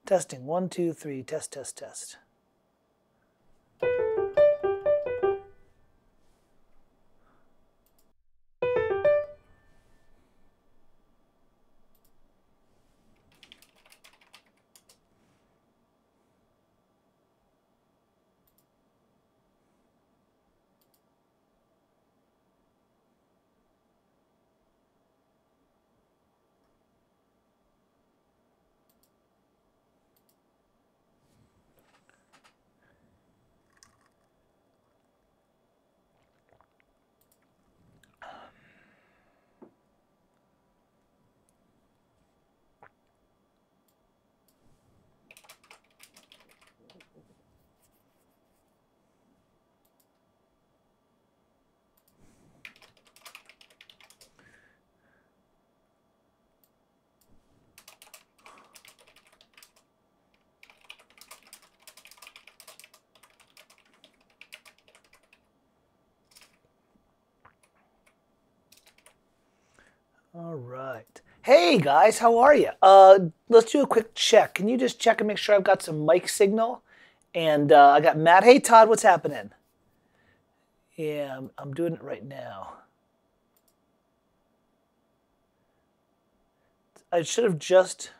Testing, 1, 2, 3, test, test, test. All right. Hey guys, how are you? Let's do a quick check. Can you just check and make sure I've got some mic signal? And I got Matt. Hey Todd, what's happening? Yeah, I'm doing it right now. I should have just...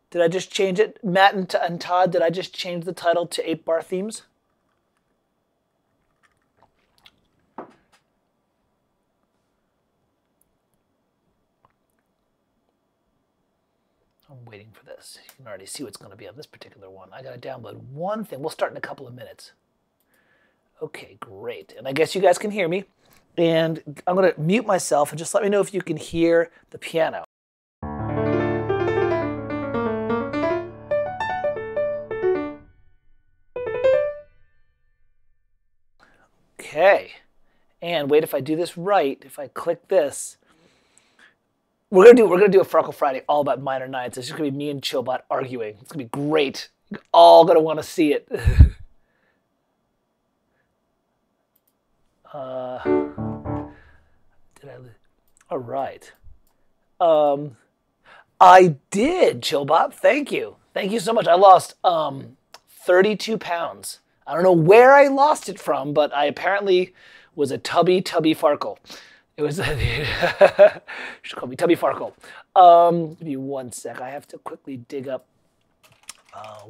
Did I just change it? Matt and Todd, did I just change the title to 8-bar themes? I'm waiting for this. You can already see what's going to be on this particular one. I got to download one thing. We'll start in a couple of minutes. Okay, great. And I guess you guys can hear me. And I'm going to mute myself and just let me know if you can hear the piano. Okay. And wait, if I do this right, if I click this, we're gonna do a Farkle Friday all about minor ninths. It's just gonna be me and Chillbot arguing. It's gonna be great. You're all gonna want to see it. Did I lose? All right. I did, Chillbot. Thank you. Thank you so much. I lost 32 pounds. I don't know where I lost it from, but I apparently was a tubby Farkle. It was, should call me Tubby Farkle. Give me one sec. I have to quickly dig up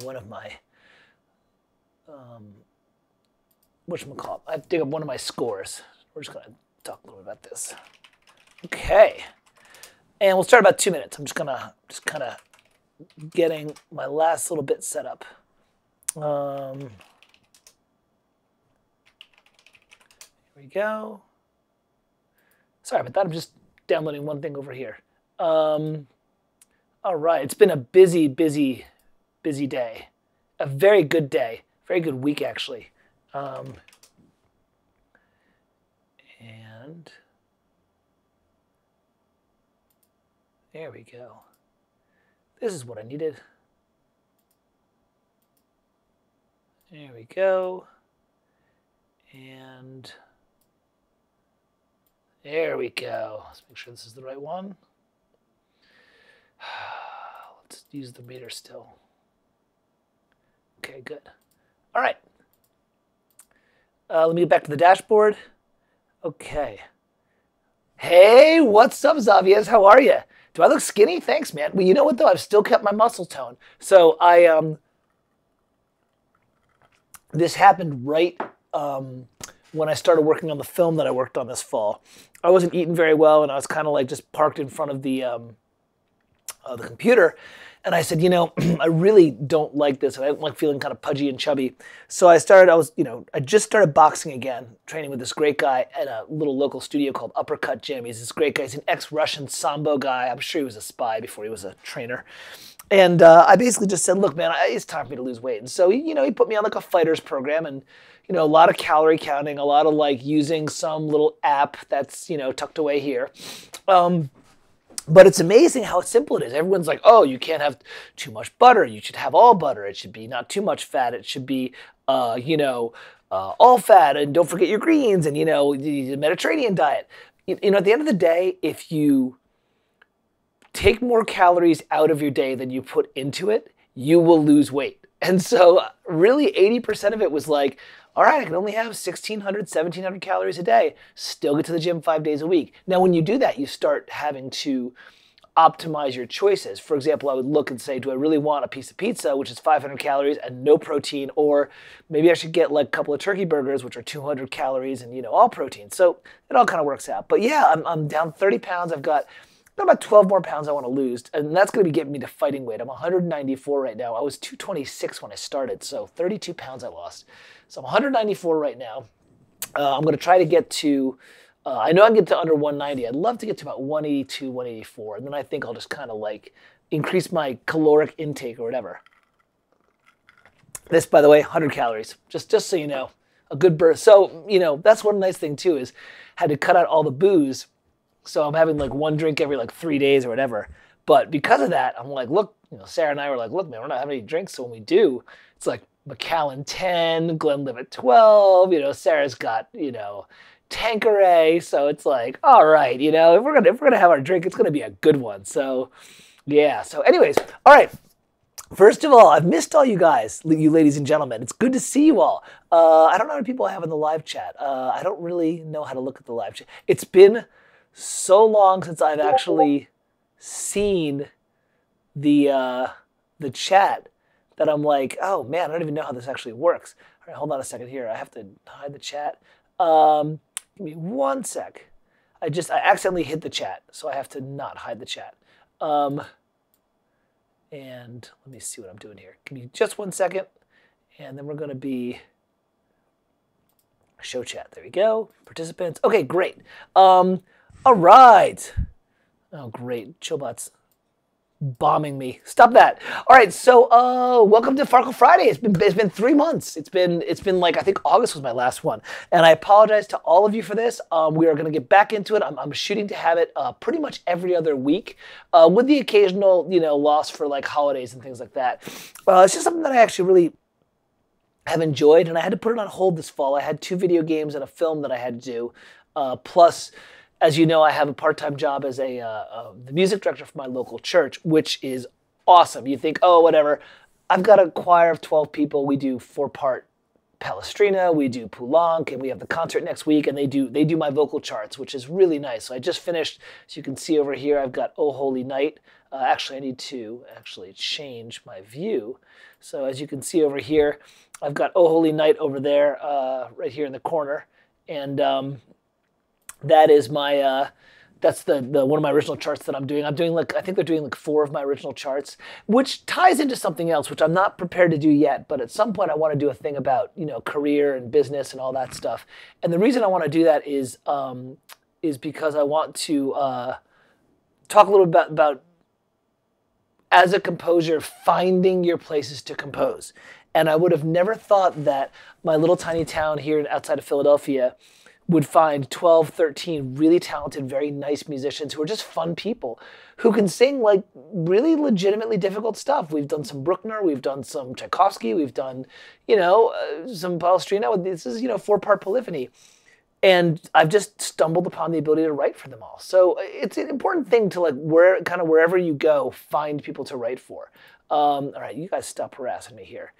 one of my, whatchamacallit? I have to dig up one of my scores. We're just gonna talk a little bit about this. Okay. And we'll start about 2 minutes. I'm just kind of getting my last little bit set up. Here we go. Sorry about that. I'm just downloading one thing over here. All right. It's been a busy day. A very good day. Very good week, actually. And there we go. This is what I needed. There we go. And there we go. Let's make sure this is the right one. Let's use the meter still. Okay, good. All right. Let me get back to the dashboard. Okay. Hey, what's up, Xavier? How are you? Do I look skinny? Thanks, man. Well, you know what, though? I've still kept my muscle tone. So this happened right when I started working on the film that I worked on this fall. I wasn't eating very well, and I was kind of like just parked in front of the computer. And I said, you know, I really don't like this, and I don't like feeling kind of pudgy and chubby. So I just started boxing again, training with this great guy at a little local studio called Uppercut Gym. He's this great guy. He's an ex-Russian Sambo guy. I'm sure he was a spy before he was a trainer. And I basically just said, look, man, it's time for me to lose weight. And so, he put me on like a fighter's program, and, a lot of calorie counting, a lot of like using some little app that's, tucked away here. But it's amazing how simple it is. Everyone's like, oh, you can't have too much butter. You should have all butter. It should be not too much fat. It should be, all fat. And don't forget your greens and, the Mediterranean diet. At the end of the day, if you take more calories out of your day than you put into it, you will lose weight. And so really 80% of it was like, all right, I can only have 1,600, 1,700 calories a day, still get to the gym 5 days a week. Now, when you do that, you start having to optimize your choices. For example, I would look and say, do I really want a piece of pizza, which is 500 calories and no protein, or maybe I should get like a couple of turkey burgers, which are 200 calories and, all protein. So it all kind of works out. But yeah, I'm down 30 pounds. I've got about 12 more pounds I want to lose, and that's going to be getting me to fighting weight. I'm 194 right now. I was 226 when I started, so 32 pounds I lost. So I'm 194 right now. I'm going to try to get to, I know I can get to under 190. I'd love to get to about 182, 184, and then I think I'll just kind of like increase my caloric intake or whatever. This, by the way, 100 calories, just so you know, a good burst. So, that's one nice thing too, is had to cut out all the booze. So I'm having like one drink every like 3 days or whatever. But because of that, I'm like, look, Sarah and I were like, look, man, we're not having any drinks. So when we do, it's like Macallan 10, Glenlivet 12, Sarah's got, Tanqueray. So it's like, all right, if we're gonna have our drink, it's gonna be a good one. So yeah. So anyways, all right. First of all, I've missed all you guys, you ladies and gentlemen. It's good to see you all. I don't know how many people I have in the live chat. I don't really know how to look at the live chat. It's been so long since I've actually seen the chat that I'm like, oh man, I don't even know how this actually works. All right, hold on a second here. I have to hide the chat. Give me one sec. I accidentally hit the chat, so I have to not hide the chat. And let me see what I'm doing here. Give me just 1 second, and then we're going to be show chat. There we go. Participants. Okay, great. All right. Oh, great. Chillbot's bombing me. Stop that. All right. So, welcome to Farkle Friday. It's been 3 months. It's been like, I think August was my last one, and I apologize to all of you for this. We are going to get back into it. I'm shooting to have it pretty much every other week, with the occasional loss for like holidays and things like that. It's just something that I actually really have enjoyed, and I had to put it on hold this fall. I had 2 video games and a film that I had to do, plus, as you know, I have a part-time job as the music director for my local church, which is awesome. You think, oh, whatever. I've got a choir of 12 people. We do 4-part Palestrina. We do Poulenc, and we have the concert next week, and they do my vocal charts, which is really nice. So I just finished, as you can see over here, I've got Oh Holy Night. Actually, I need to change my view. So as you can see over here, I've got Oh Holy Night over there, right here in the corner, and that is my that's the one of my original charts that I'm doing. I think they're doing like 4 of my original charts, which ties into something else, which I'm not prepared to do yet. But at some point, I want to do a thing about career and business and all that stuff. And the reason I want to do that is because I want to talk a little bit about, as a composer, finding your places to compose. And I would have never thought that my little tiny town here outside of Philadelphia would find 12, 13 really talented, very nice musicians who are just fun people who can sing like really legitimately difficult stuff. We've done some Bruckner, we've done some Tchaikovsky, we've done, some Palestrina. This is, 4-part polyphony. And I've just stumbled upon the ability to write for them all. So it's an important thing to wherever you go, find people to write for. All right, you guys stop harassing me here.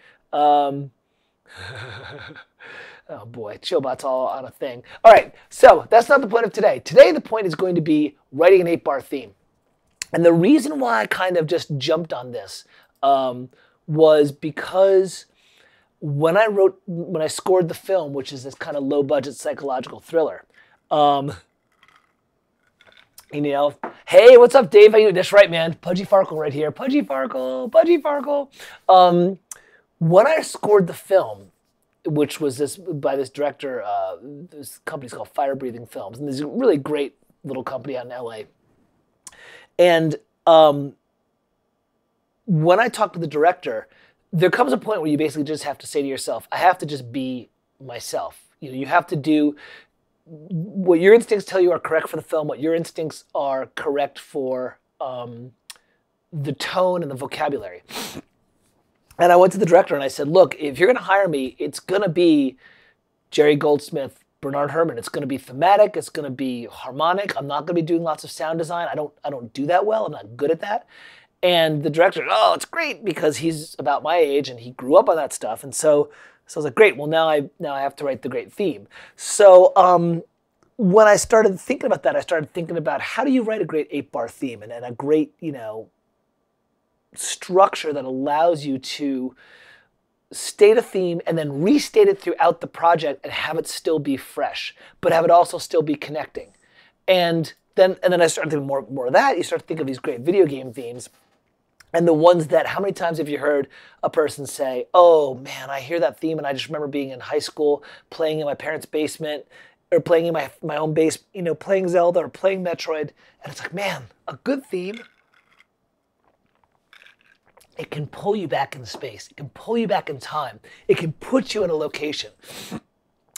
Oh boy, Chillbot's all on a thing. All right, so that's not the point of today. Today, the point is going to be writing an 8-bar theme. And the reason why I kind of just jumped on this was because when I scored the film, which is this kind of low-budget psychological thriller, hey, what's up, Dave? How you doing? That's right, man. Pudgy Farkle right here. Pudgy Farkle, Pudgy Farkle. When I scored the film, which was by this director, this company's called Fire Breathing Films, and this is a really great little company out in LA. And when I talked to the director, there comes a point where you basically just have to say to yourself, I have to just be myself. You have to do what your instincts tell you are correct for the film, what your instincts are correct for the tone and the vocabulary. And I went to the director and I said, look, if you're going to hire me, it's going to be Jerry Goldsmith, Bernard Herrmann. It's going to be thematic. It's going to be harmonic. I'm not going to be doing lots of sound design. I don't do that well. I'm not good at that. And the director, oh, it's great because he's about my age and he grew up on that stuff. And so I was like, great. Well, now I have to write the great theme. So when I started thinking about that, I started thinking about how do you write a great 8-bar theme and a great, structure that allows you to state a theme and then restate it throughout the project and have it still be fresh, but have it also still be connecting. And then I started thinking more of that. You start to think of these great video game themes. And the ones that, how many times have you heard a person say, oh man, I hear that theme and I just remember being in high school, playing in my parents' basement, or playing in my own base, playing Zelda or playing Metroid. And it's like, man, a good theme, it can pull you back in space. It can pull you back in time. It can put you in a location.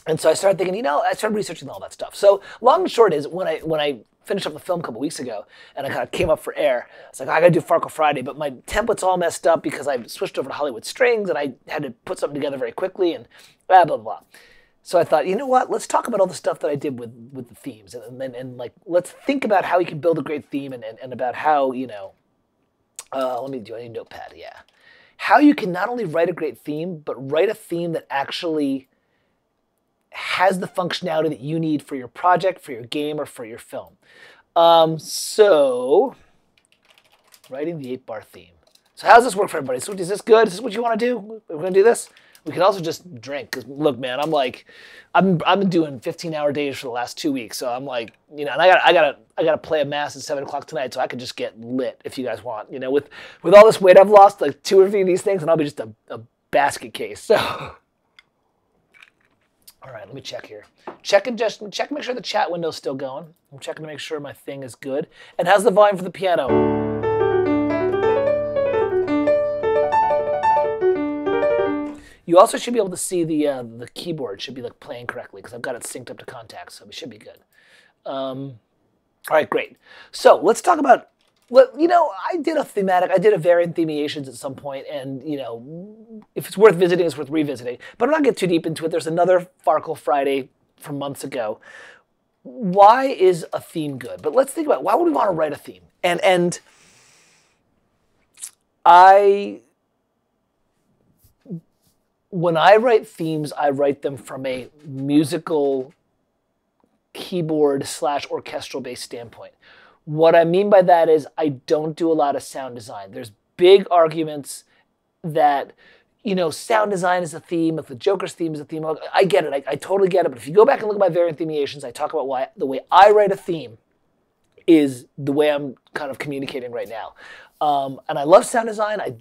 And so I started thinking, I started researching all that stuff. So long and short is, when I finished up the film a couple weeks ago, and I kind of came up for air, I was like, I gotta do Farkle Friday, but my template's all messed up because I switched over to Hollywood Strings, and I had to put something together very quickly, and blah, blah, blah. So I thought, you know what? Let's talk about all the stuff that I did with the themes, and like, let's think about how you can build a great theme, and about how, I need a notepad, yeah. How you can not only write a great theme, but write a theme that actually has the functionality that you need for your project, for your game, or for your film. So, writing the 8-bar theme. So how does this work for everybody? So is this good? Is this what you want to do? We're going to do this? We can also just drink, because look, man, I've been doing 15-hour days for the last 2 weeks, so I'm like, and I gotta play a mass at 7 o'clock tonight, so I could just get lit if you guys want. With all this weight I've lost, like 2 or 3 of these things, and I'll be just a basket case. So, all right, let me check here. Check and make sure the chat window's still going. I'm checking to make sure my thing is good. And how's the volume for the piano? You also should be able to see the keyboard should be like playing correctly because I've got it synced up to contacts, so we should be good. All right, great. So let's talk about, I did a variant themiations at some point, and if it's worth visiting, it's worth revisiting. But I'm not going to get too deep into it. There's another Farkle Friday from months ago. Why is a theme good? But let's think about, why would we want to write a theme? And when I write themes, I write them from a musical keyboard / orchestral based standpoint. What I mean by that is I don't do a lot of sound design. There's big arguments that, sound design is a theme, if the Joker's theme is a theme. I get it, I totally get it. But if you go back and look at my variant themiations, I talk about why the way I write a theme is the way I'm kind of communicating right now. And I love sound design. I'm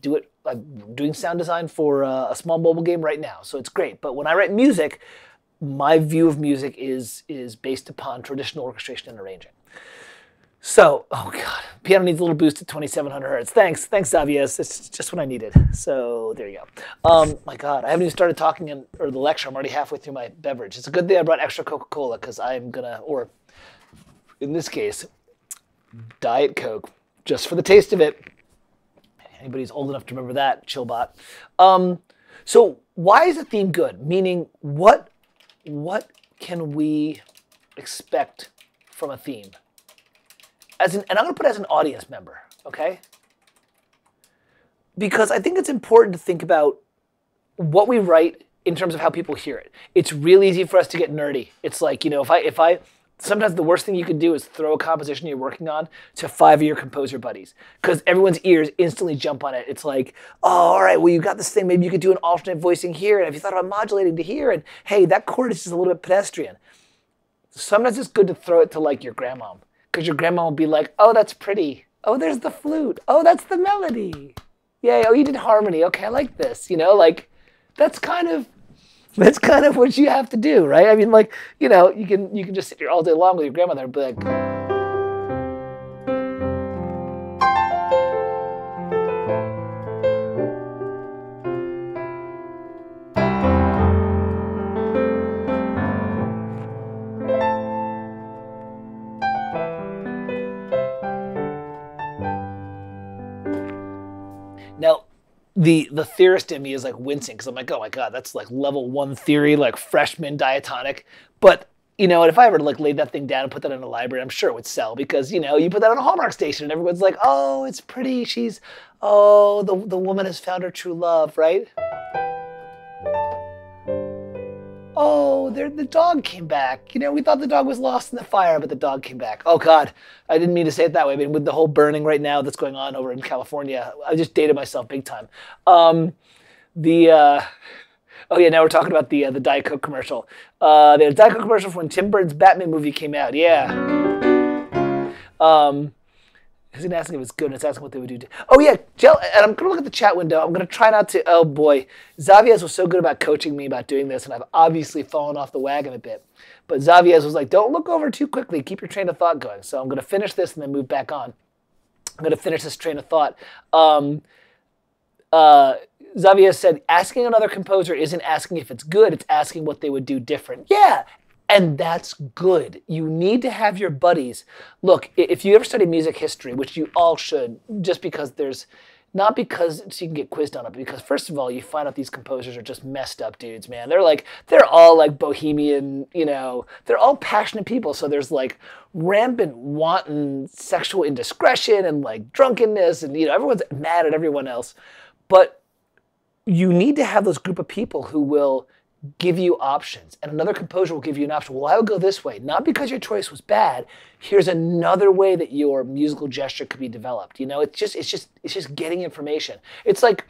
doing sound design for a small mobile game right now, so it's great. But when I write music, my view of music is based upon traditional orchestration and arranging. So, oh God, piano needs a little boost at 2700 hertz. Thanks, Xavier. It's just what I needed. So there you go. My God, I haven't even started talking or the lecture. I'm already halfway through my beverage. It's a good thing I brought extra Coca-Cola because I'm gonna, or in this case, Diet Coke, just for the taste of it. Anybody's old enough to remember that, Chillbot. So why is a theme good? Meaning, what can we expect from a theme? And I'm going to put it as an audience member, okay? Because I think it's important to think about what we write in terms of how people hear it. It's real easy for us to get nerdy. It's like, if I sometimes the worst thing you can do is throw a composition you're working on to 5 of your composer buddies, because everyone's ears instantly jump on it. It's like, oh, all right, well, you got this thing. Maybe you could do an alternate voicing here. And have you thought about modulating to here? And hey, that chord is just a little bit pedestrian. Sometimes it's good to throw it to like your grandma, because your grandma will be like, oh, that's pretty. Oh, there's the flute. Oh, that's the melody. Yay. Oh, you did harmony. Okay, I like this. Like that's kind of what you have to do, right? I mean, like, you can just sit here all day long with your grandmother and be like, now, the theorist in me is like wincing because I'm like, oh my God, that's like level 1 theory, like freshman diatonic. But You know, and if I ever like laid that thing down and put that in a library, I'm sure it would sell because, you know, you put that on a Hallmark station and everyone's like, oh, it's pretty. Oh, the woman has found her true love, right? Oh, the dog came back. You know, we thought the dog was lost in the fire, but the dog came back. Oh, God, I didn't mean to say it that way. I mean, with the whole burning right now that's going on over in California, I just dated myself big time. Oh yeah, now we're talking about the Diet Coke commercial. The Diet Coke commercial when Tim Burton's Batman movie came out. Yeah. He's gonna ask if it's good, and it's asking what they would do. Oh yeah, and I'm gonna look at the chat window. I'm gonna try not to. Oh boy, Xavier was so good about coaching me about doing this, and I've obviously fallen off the wagon a bit. But Xavier was like, "Don't look over too quickly. Keep your train of thought going." So I'm gonna finish this and then move back on. I'm gonna finish this train of thought. Xavier said, asking another composer isn't asking if it's good, it's asking what they would do different. Yeah, and that's good. You need to have your buddies. Look, if you ever study music history, which you all should, just because not because so you can get quizzed on it, but because first of all, you find out these composers are just messed up dudes, man. They're all like bohemian, you know, they're all passionate people. So there's like rampant wanton sexual indiscretion and like drunkenness and, you know, everyone's mad at everyone else. But you need to have those group of people who will give you options. And another composer will give you an option. Well, I would go this way. Not because your choice was bad. Here's another way that your musical gesture could be developed. You know, it's just getting information. It's like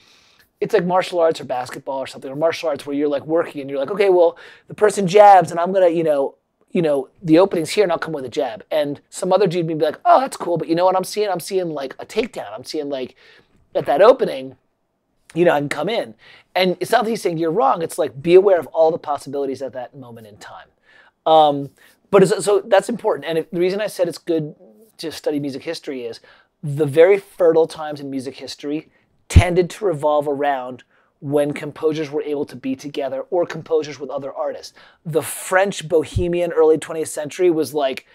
martial arts or basketball or something, or martial arts where you're like working and you're like, okay, well, the person jabs and I'm gonna, you know, the opening's here and I'll come with a jab. And some other dude may be like, oh, that's cool, but you know what I'm seeing? I'm seeing like a takedown. I'm seeing like at that opening, you know, I can come in. And it's not that he's saying you're wrong. It's like, be aware of all the possibilities at that moment in time. So that's important. And the reason I said it's good to study music history is the very fertile times in music history tended to revolve around when composers were able to be together or composers with other artists. The French bohemian early 20th century was like,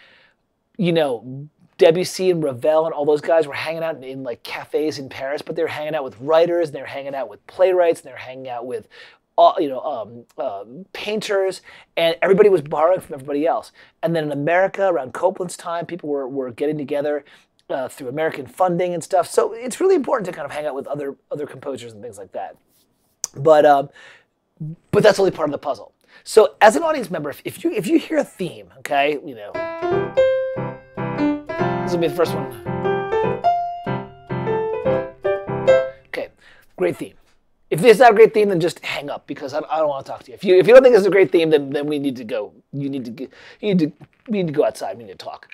you know, Debussy and Ravel and all those guys were hanging out in like cafes in Paris, but they were hanging out with writers, and they were hanging out with playwrights, and they were hanging out with, painters, and everybody was borrowing from everybody else. And then in America, around Copland's time, people were getting together through American funding and stuff. So it's really important to kind of hang out with other composers and things like that. But that's only part of the puzzle. So as an audience member, if you hear a theme, okay, you know. This will be the first one. Okay, great theme. If it's not a great theme, then just hang up because I don't want to talk to you. If you don't think it's a great theme, then we need to go. We need to go outside. We need to talk.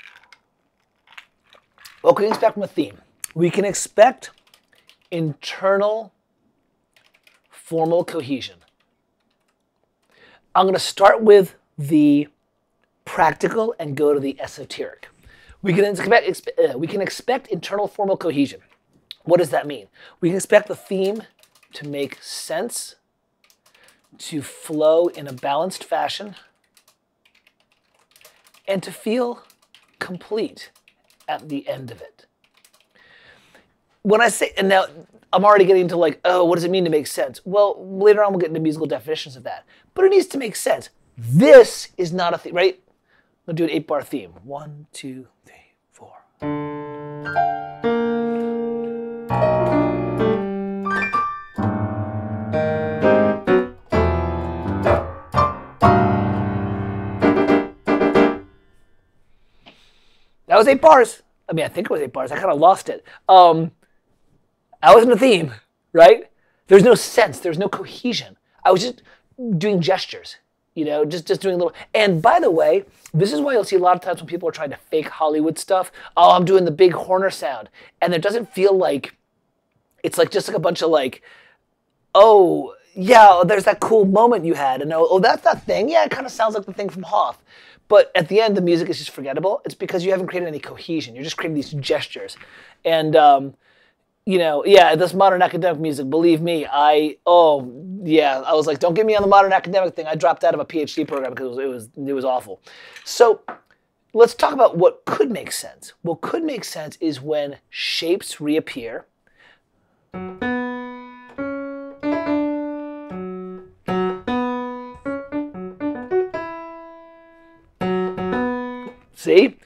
What can we expect from a theme? We can expect internal formal cohesion. I'm going to start with the practical and go to the esoteric. We can expect internal formal cohesion. What does that mean? We can expect the theme to make sense, to flow in a balanced fashion, and to feel complete at the end of it. When I say, and now I'm already getting into like, oh, what does it mean to make sense? Well, later on we'll get into musical definitions of that. But it needs to make sense. This is not a theme, right? We'll do an 8-bar theme. 1, 2, 3, 4. That was 8 bars. I mean, I think it was 8 bars. I kind of lost it. I wasn't a theme, right? There's no sense. There's no cohesion. I was just doing gestures. You know, just doing a little. And by the way, this is why you'll see a lot of times when people are trying to fake Hollywood stuff. Oh, I'm doing the big Horner sound. And it doesn't feel like, it's like just like a bunch of like, oh, yeah, there's that cool moment you had. And oh, that's that thing. Yeah, it kind of sounds like the thing from Hoth. But at the end, the music is just forgettable. It's because you haven't created any cohesion. You're just creating these gestures. And, you know, yeah, this modern academic music, believe me, I was like, don't get me on the modern academic thing. I dropped out of a PhD program because it was awful. So let's talk about what could make sense. What could make sense is when shapes reappear. See?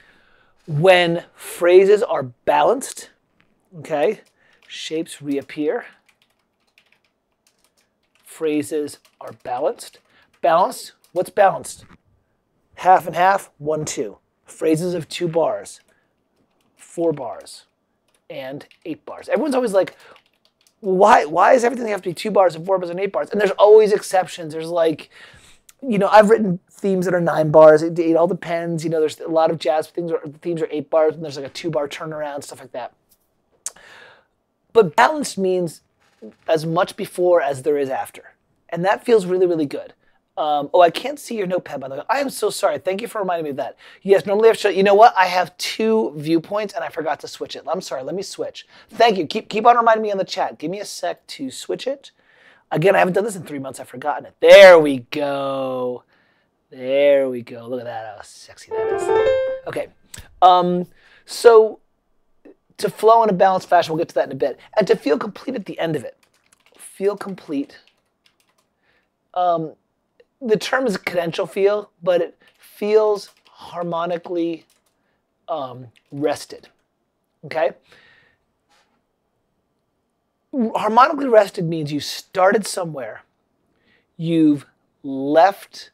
When phrases are balanced, okay, shapes reappear. Phrases are balanced. Balanced, what's balanced? Half and half, 1, 2. Phrases of 2 bars, 4 bars, and 8 bars. Everyone's always like, why is everything have to be 2 bars and 4 bars and 8 bars? And there's always exceptions. There's like, you know, I've written themes that are 9 bars. It all depends. You know, there's a lot of jazz things where the themes are 8 bars, and there's like a 2-bar turnaround, stuff like that. But balanced means as much before as there is after. And that feels really, really good. Oh, I can't see your notepad, by the way. I am so sorry. Thank you for reminding me of that. Yes, normally I've shown, you know what? I have 2 viewpoints and I forgot to switch it. I'm sorry, let me switch. Thank you. Keep on reminding me on the chat. Give me a sec to switch it. Again, I haven't done this in 3 months. I've forgotten it. There we go. There we go. Look at that, how sexy that is. Okay. So to flow in a balanced fashion, we'll get to that in a bit. And to feel complete at the end of it. Feel complete. The term is cadential feel, but it feels harmonically rested. Okay? Harmonically rested means you started somewhere, you've left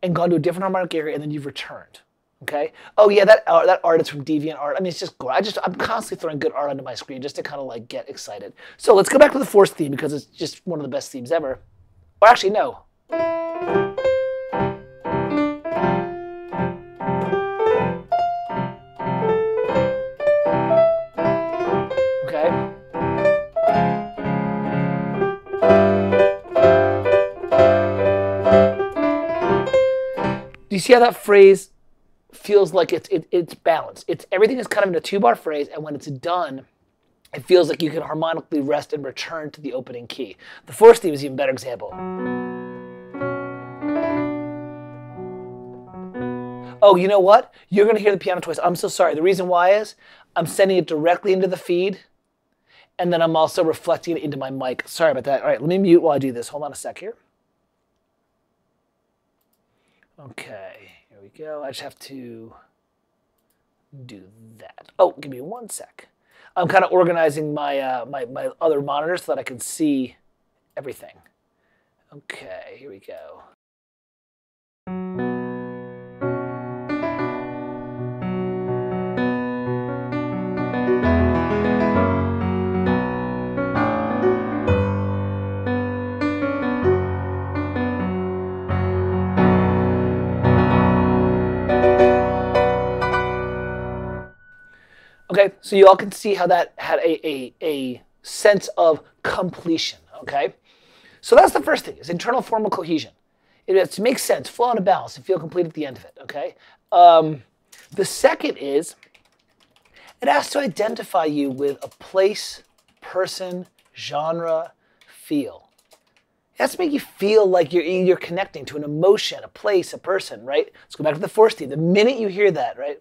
and gone to a different harmonic area, and then you've returned. Okay? Oh yeah, that artist from DeviantArt. I mean, it's just great. I'm constantly throwing good art onto my screen just to kind of like get excited. So let's go back to the 4th theme because it's just one of the best themes ever. Or actually, no. Okay. Do you see how that phrase feels like it's balanced? Everything is kind of in a 2-bar phrase, and when it's done, it feels like you can harmonically rest and return to the opening key. The 4th theme is an even better example. Oh, you know what? You're going to hear the piano twice. I'm so sorry. The reason why is I'm sending it directly into the feed, and then I'm also reflecting it into my mic. Sorry about that. All right, let me mute while I do this. Hold on a sec here. Okay, here we go. I just have to do that. Oh, give me 1 sec. I'm kind of organizing my my other monitors so that I can see everything. Okay, here we go. Okay, so you all can see how that had a sense of completion, okay? So that's the first thing, is internal formal cohesion. It has to make sense, flow in a balance, and feel complete at the end of it, okay? The second is, it has to identify you with a place, person, genre, feel. It has to make you feel like you're connecting to an emotion, a place, a person, right? Let's go back to the 4th theme. The minute you hear that, right?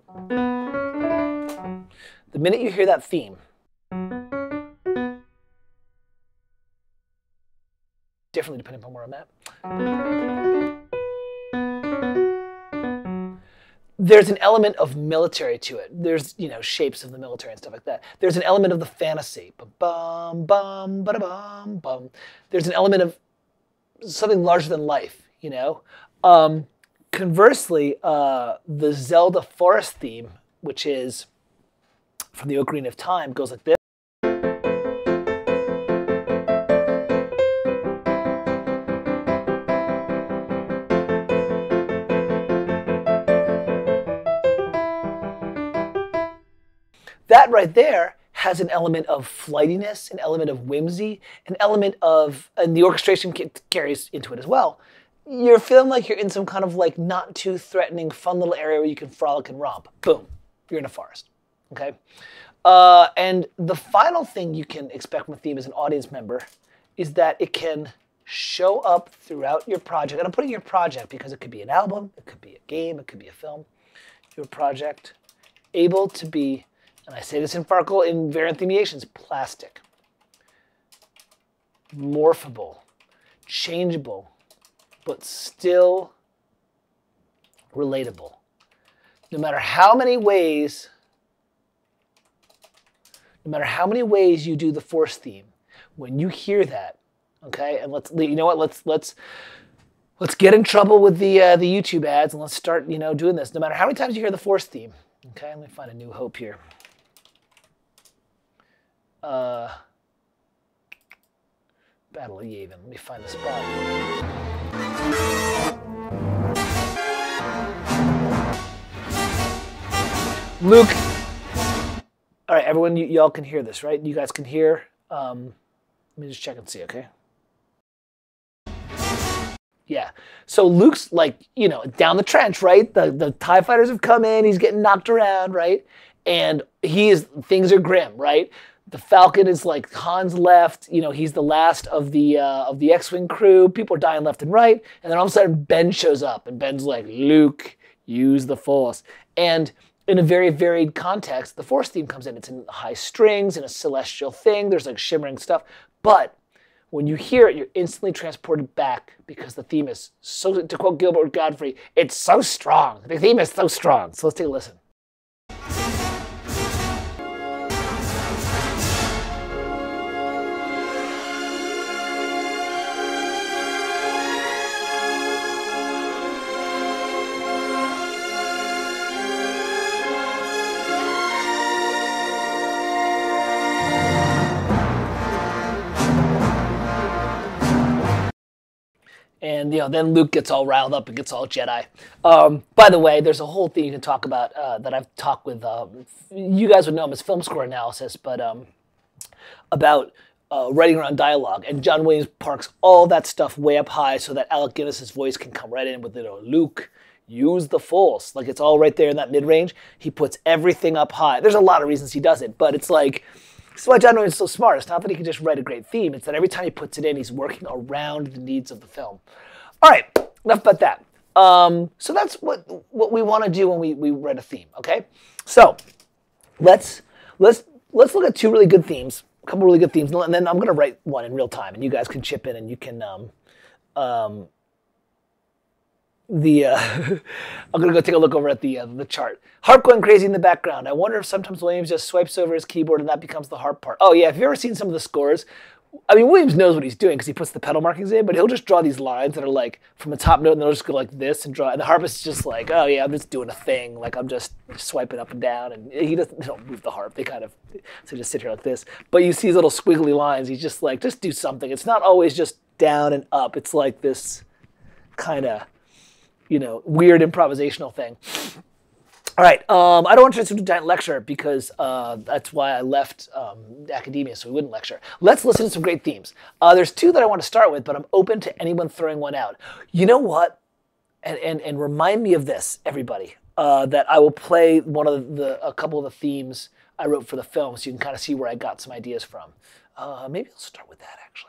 The minute you hear that theme, differently depending upon where I'm at. There's an element of military to it. There's, you know, shapes of the military and stuff like that. There's an element of the fantasy. Bum bum ba bum bum. There's an element of something larger than life, you know. Conversely, the Zelda forest theme, which is from the Ocarina of Time, goes like this. That right there has an element of flightiness, an element of whimsy, an element of, and the orchestration carries into it as well. You're feeling like you're in some kind of like not too threatening, fun little area where you can frolic and romp. Boom, you're in a forest, okay? And the final thing you can expect from a theme as an audience member is that it can show up throughout your project. And I'm putting your project because it could be an album, it could be a game, it could be a film. Your project able to be, and I say this in Farkle in variant themiations, plastic, morphable, changeable, but still relatable. no matter how many ways you do the force theme, when you hear that, okay, and you know what, let's get in trouble with the YouTube ads and let's start, doing this. No matter how many times you hear the force theme, okay, let me find a new hope here. Battle of Yavin. Let me find the spot. Luke. All right, everyone, y'all can hear this, right? You guys can hear. Let me just check and see, okay? Yeah. So Luke's like, down the trench, right? The TIE fighters have come in. He's getting knocked around, right? And things are grim, right? The Falcon is like Han's left. He's the last of the X-Wing crew. People are dying left and right. And then all of a sudden Ben shows up and Ben's like, Luke, use the Force. And in a very varied context, the Force theme comes in. It's in high strings, in a celestial thing. There's like shimmering stuff. But when you hear it, you're instantly transported back because the theme is so, to quote Gilbert Godfrey, it's so strong. The theme is so strong. So let's take a listen. And then Luke gets all riled up and gets all Jedi. By the way, there's a whole thing you can talk about that I've talked with, you guys would know him as film score analysis, but about writing around dialogue. And John Williams parks all that stuff way up high so that Alec Guinness's voice can come right in with, Luke, use the Force. Like it's all right there in that mid-range. He puts everything up high. There's a lot of reasons he does it, but it's like, that's why John Williams is so smart. It's not that he can just write a great theme. It's that every time he puts it in, he's working around the needs of the film. All right, enough about that. So that's what we want to do when we write a theme, okay? So let's look at two really good themes, a couple really good themes, and then I'm going to write one in real time, and you guys can chip in, and you can I'm going to go take a look over at the chart. Harp going crazy in the background. I wonder if sometimes Williams just swipes over his keyboard and that becomes the harp part. Oh yeah, if you've ever seen some of the scores, I mean, Williams knows what he's doing because he puts the pedal markings in, but he'll just draw these lines that are like from a top note and they'll just go like this and draw. And the harpist's just like, oh yeah, I'm just doing a thing. Like I'm just swiping up and down. And they don't move the harp. They kind of, so just sit here like this. But you see these little squiggly lines. He's just like, just do something. It's not always just down and up. It's like this kind of, weird improvisational thing. All right, I don't want to turn this into a giant lecture because that's why I left academia, so we wouldn't lecture. Let's listen to some great themes. There's two that I want to start with, but I'm open to anyone throwing one out. You know what? And remind me of this, everybody, that I will play a couple of the themes I wrote for the film so you can kind of see where I got some ideas from. Maybe I'll start with that, actually.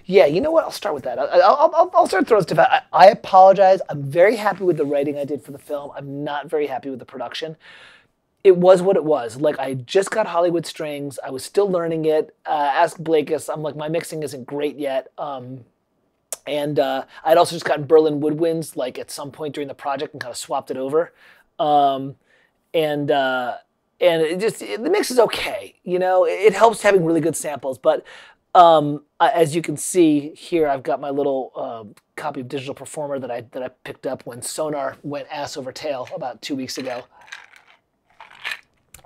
Yeah, you know what? I'll start with that. I'll start throwing stuff out. I apologize. I'm very happy with the writing I did for the film. I'm not very happy with the production. It was what it was. Like, I just got Hollywood strings. I was still learning it. Ask Blakis. I'm like, my mixing isn't great yet. And I'd also just gotten Berlin woodwinds, like, at some point during the project and kind of swapped it over. And the mix is okay. It helps having really good samples, but as you can see here, I've got my little copy of Digital Performer that I picked up when Sonar went ass over tail about 2 weeks ago.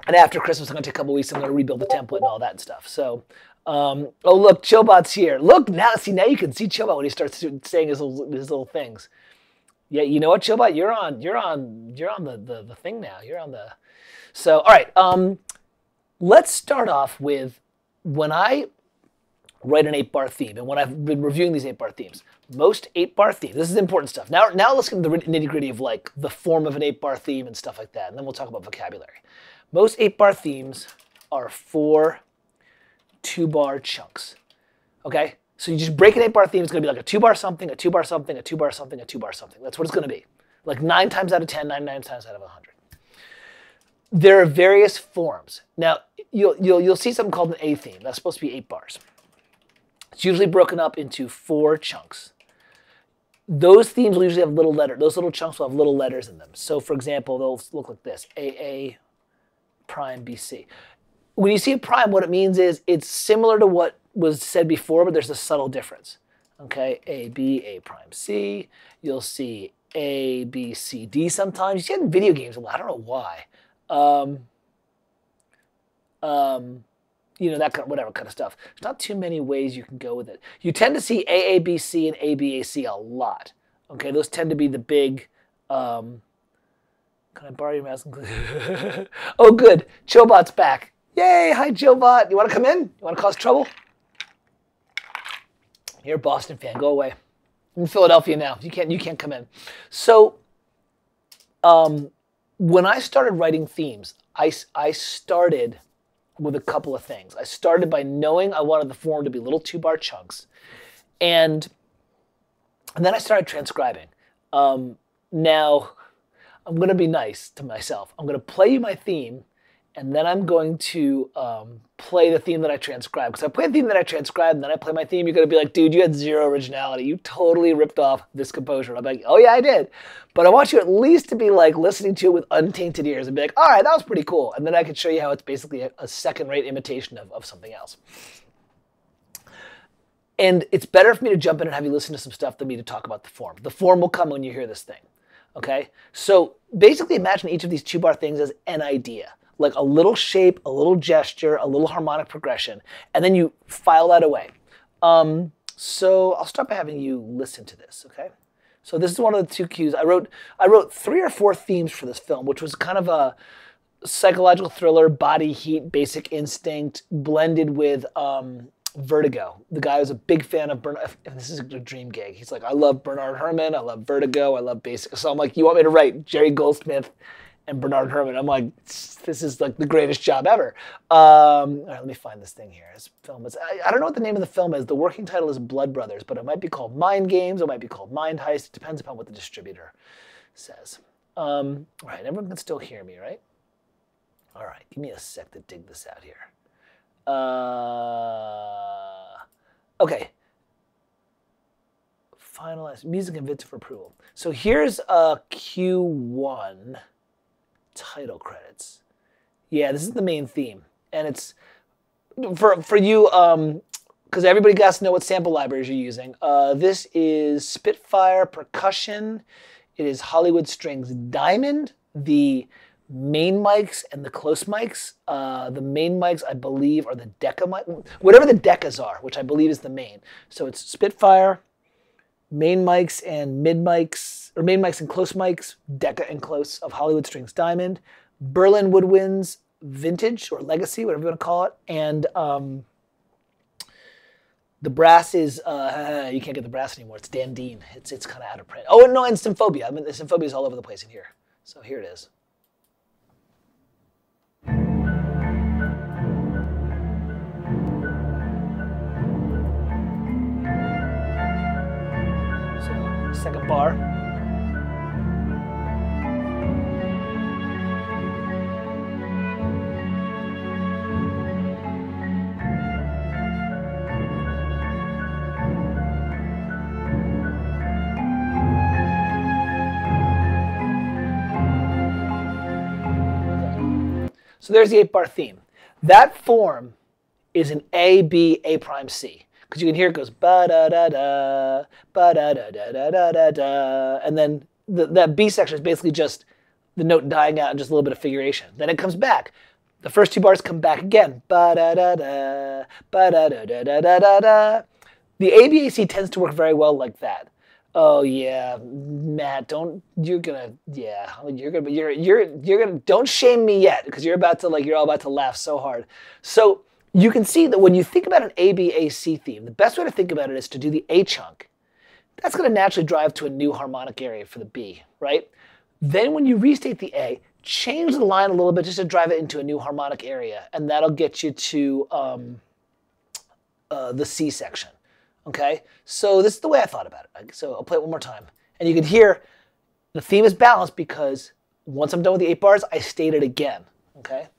And after Christmas, I'm going to take a couple weeks. I'm going to rebuild the template and all that stuff. So, oh look, Chillbot's here. Look now you can see Chillbot when he starts saying his little things. Yeah, you know what, Chillbot, you're on the thing now. You're on the. So, all right, let's start off with when I write an 8-bar theme. And when I've been reviewing these 8-bar themes, most 8-bar themes, this is important stuff. Now let's get into the nitty-gritty of like the form of an 8-bar theme and stuff like that. And then we'll talk about vocabulary. Most 8-bar themes are 4 2-bar chunks. Okay? So you just break an 8-bar theme, it's going to be like a 2-bar something, a 2-bar something, a 2-bar something, a 2-bar something. That's what it's going to be. Like 9 times out of 10, 99 times out of 100. There are various forms. Now, you'll see something called an A theme. That's supposed to be 8 bars. It's usually broken up into 4 chunks. those themes will usually have those little chunks will have little letters in them. So for example, they'll look like this, AA prime BC. When you see a prime, what it means is it's similar to what was said before, but there's a subtle difference. Okay, A, B, A prime C. You'll see A, B, C, D sometimes. You see it in video games a lot. I don't know why. You know, that kind of, whatever kind of stuff. There's not too many ways you can go with it. You tend to see AABC and ABAC a lot. Okay, those tend to be the big, can I borrow your mouse? Oh, good. Chillbot's back. Yay, hi Chillbot. You want to come in? You want to cause trouble? You're a Boston fan. Go away. I'm in Philadelphia now. You can't come in. So, when I started writing themes, I started with a couple of things. I started by knowing I wanted the form to be little 2-bar chunks. And then I started transcribing. Now, I'm going to be nice to myself. I'm going to play you my theme, and then I'm going to play the theme that I transcribed. Because I play the theme that I transcribed, and then I play my theme, you're going to be like, dude, you had zero originality. You totally ripped off this composer. And I'm like, oh yeah, I did. But I want you at least to be like listening to it with untainted ears and be like, all right, that was pretty cool. And then I could show you how it's basically a second-rate imitation of something else. And it's better for me to jump in and have you listen to some stuff than me to talk about the form. The form will come when you hear this thing. Okay? So basically imagine each of these 2-bar things as an idea. Like a little shape, a little gesture, a little harmonic progression, and then you file that away. So I'll start by having you listen to this, okay? So this is one of the 2 cues. I wrote 3 or 4 themes for this film, which was kind of a psychological thriller, body heat, Basic Instinct, blended with Vertigo. The guy was a big fan of Bernard, and this is a dream gig. He's like, I love Bernard Herrmann, I love Vertigo, I love Basic. So I'm like, you want me to write Jerry Goldsmith and Bernard Herrmann? I'm like, this is like the greatest job ever. All right, let me find this thing here. This film is, I don't know what the name of the film is. The working title is Blood Brothers, but it might be called Mind Games. It might be called Mind Heist. It depends upon what the distributor says. All right, everyone can still hear me, right? All right, give me a sec to dig this out here. Okay. Finalize music and vids for approval. So here's Q1 title credits. Yeah, this is the main theme, and it's for you because everybody has to know what sample libraries you're using. This is Spitfire Percussion. It is Hollywood Strings Diamond. The main mics and the close mics. The main mics, I believe, are the Decca mic, whatever the Deccas are, which I believe is the main. So it's Spitfire, main mics and mid mics, or main mics and close mics, Decca and close of Hollywood Strings Diamond, Berlin Woodwinds Vintage or Legacy, whatever you want to call it, and the brass is you can't get the brass anymore. It's Dan Dean. It's kind of out of print. Oh no, and Symphonia. I mean, the Symphonia is all over the place in here. So here it is. So second bar. So there's the 8-bar theme. That form is an A, B, A prime, C. Because you can hear it goes ba-da-da-da, ba-da-da-da-da-da-da. And then that B section is basically just the note dying out and just a little bit of figuration. Then it comes back. The first 2 bars come back again. Ba-da-da-da, ba-da-da-da-da-da-da. The ABAC tends to work very well like that. Oh yeah, Matt, don't shame me yet, because you're all about to laugh so hard. So you can see that when you think about an ABAC theme, the best way to think about it is to do the A chunk. That's going to naturally drive to a new harmonic area for the B, right? Then when you restate the A, change the line a little bit just to drive it into a new harmonic area, and that'll get you to the C section. Okay, so this is the way I thought about it. So I'll play it one more time. And you can hear the theme is balanced because once I'm done with the 8 bars, I state it again. Okay?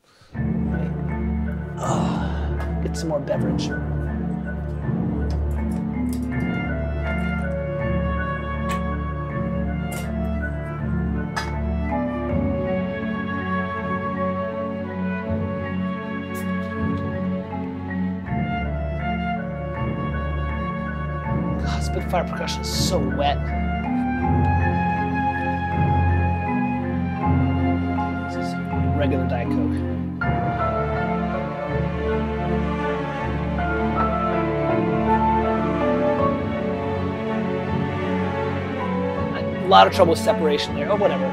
Get some more beverage. fire percussion is so wet. This is regular Diet Coke. A lot of trouble with separation there. Oh, whatever.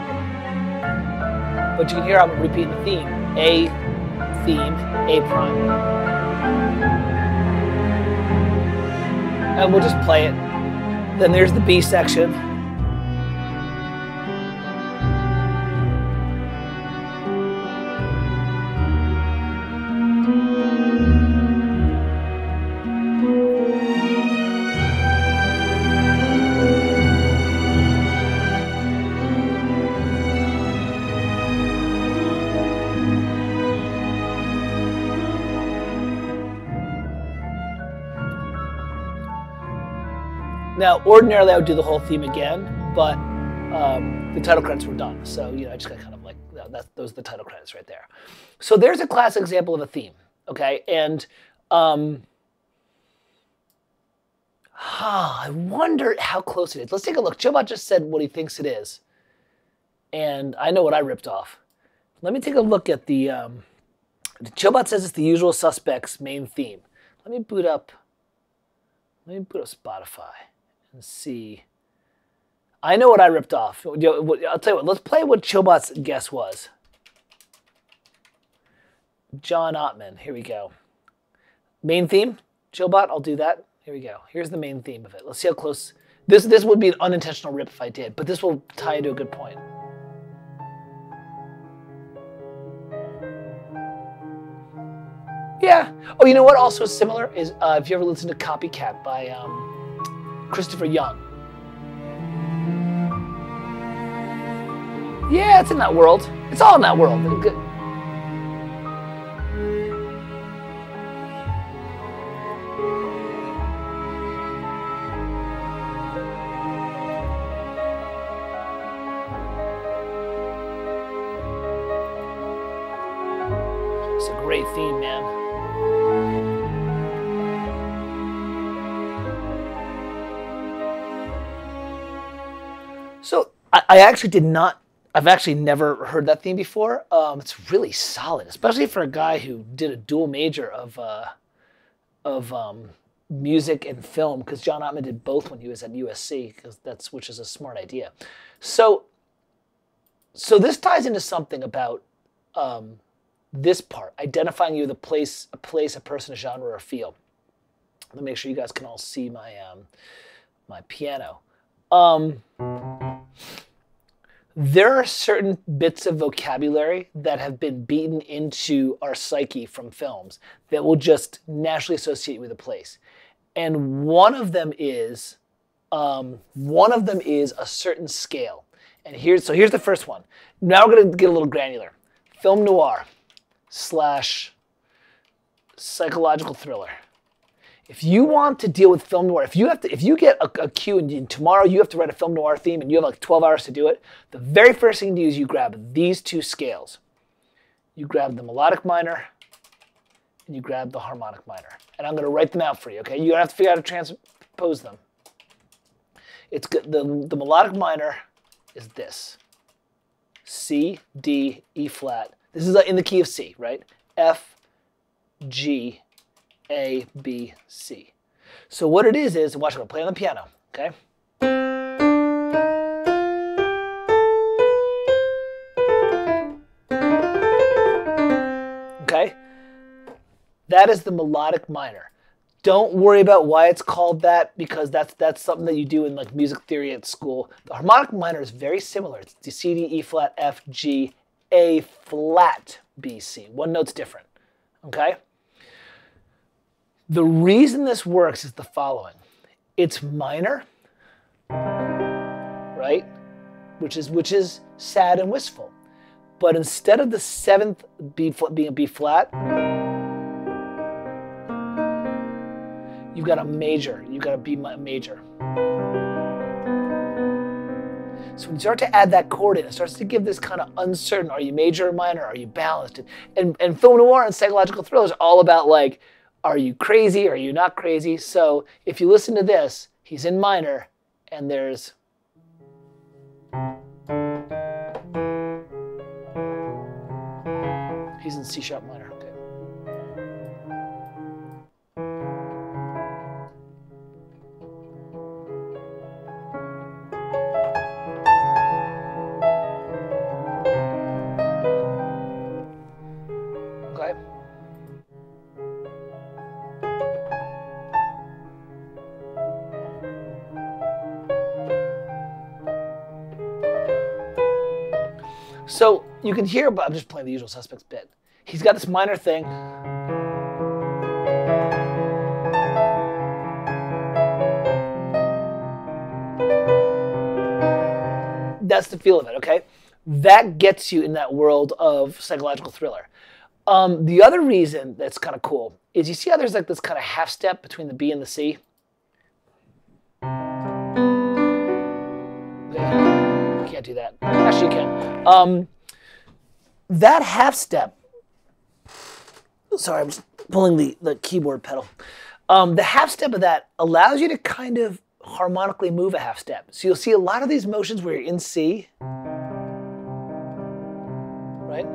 But you can hear I'm repeating the theme. A theme, A prime. And we'll just play it. Then there's the B section. Now, ordinarily I would do the whole theme again, but the title credits were done. So, you know, I just got kind of like, those are the title credits right there. So there's a classic example of a theme, okay? And I wonder how close it is. Let's take a look. Chobot just said what he thinks it is. And I know what I ripped off. Let me take a look at the Chobot says it's the Usual Suspects main theme. Let me boot up Spotify and see. I know what I ripped off. I'll tell you what, let's play what Chobot's guess was. John Ottman, here we go. Main theme, Chobot, I'll do that. Here we go. Here's the main theme of it. Let's see how close. This would be an unintentional rip if I did, but this will tie into a good point. Yeah. Oh, you know what also is similar is if you ever listen to Copycat by Christopher Young. Yeah, it's in that world. It's all in that world. Good. It's a great theme, man. So I actually did not, I've actually never heard that theme before. It's really solid, especially for a guy who did a dual major of music and film, because John Ottman did both when he was at USC, which is a smart idea. So this ties into something about this part, identifying you with a place, a person, a genre, or a feel. Let me make sure you guys can all see my my piano. There are certain bits of vocabulary that have been beaten into our psyche from films that will just naturally associate with a place. And one of them is a certain scale. And here's the first one. Now we're going to get a little granular. Film noir / psychological thriller. If you want to deal with film noir, if you get a cue and tomorrow you have to write a film noir theme and you have like 12 hours to do it, the very first thing to do is you grab these two scales. You grab the melodic minor and you grab the harmonic minor. And I'm going to write them out for you, okay? You're going to have to figure out how to transpose them. It's good. The melodic minor is this. C, D, E flat. This is in the key of C, right? F, G, A, B, C. So what it is, watch, I'm going to play on the piano, okay? Okay? That is the melodic minor. Don't worry about why it's called that, because that's something that you do in like music theory at school. The harmonic minor is very similar. It's the C, D, E flat, F, G, A flat, B, C. One note's different, okay? The reason this works is the following. It's minor, right? Which is sad and wistful. But instead of the seventh being a B flat, you've got a major. You've got a B major. So when you start to add that chord in, it starts to give this kind of uncertain, are you major or minor? Are you balanced? And film noir and psychological thrillers are all about like, are you crazy? Are you not crazy? So if you listen to this, He's in minor, and there's he's in C sharp minor. Okay. Okay. So you can hear, but I'm just playing the usual suspects bit. He's got this minor thing. That's the feel of it, okay? That gets you in that world of psychological thriller. The other reason that's kind of cool is you see how there's like this kind of half step between the B and the C? You can't do that. Actually, you can. That half step, sorry, I'm just pulling the keyboard pedal. The half step of that allows you to kind of harmonically move a half step. So you'll see a lot of these motions where you're in C, right?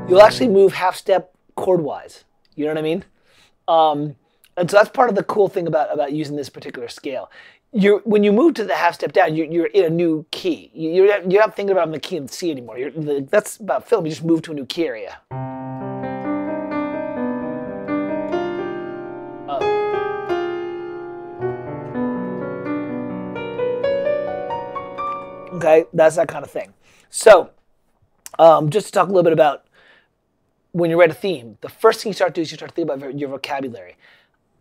You'll actually move half step chord-wise. You know what I mean? And so that's part of the cool thing about using this particular scale. When you move to the half step down, you're in a new key. You're not thinking about the key in C anymore. That's about film. You just move to a new key area. Okay, that's that kind of thing. So, just to talk a little bit about when you write a theme, the first thing you start to do is you start to think about your vocabulary.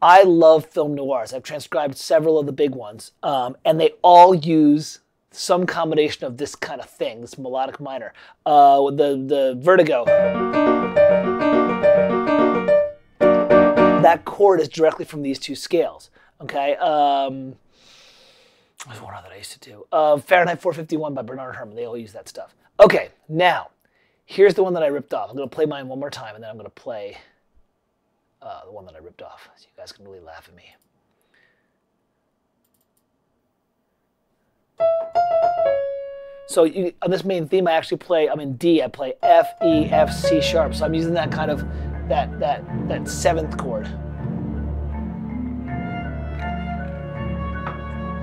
I love film noirs. I've transcribed several of the big ones, and they all use some combination of this kind of thing, this melodic minor. The vertigo. That chord is directly from these two scales. Okay. There's one other that I used to do. Fahrenheit 451 by Bernard Herrmann. They all use that stuff. Okay, now, here's the one that I ripped off. I'm going to play mine one more time, and then I'm going to play the one that I ripped off, so you guys can really laugh at me. So on this main theme, I actually play, I'm in D, I play F, E, F, C sharp. So I'm using that kind of, that seventh chord.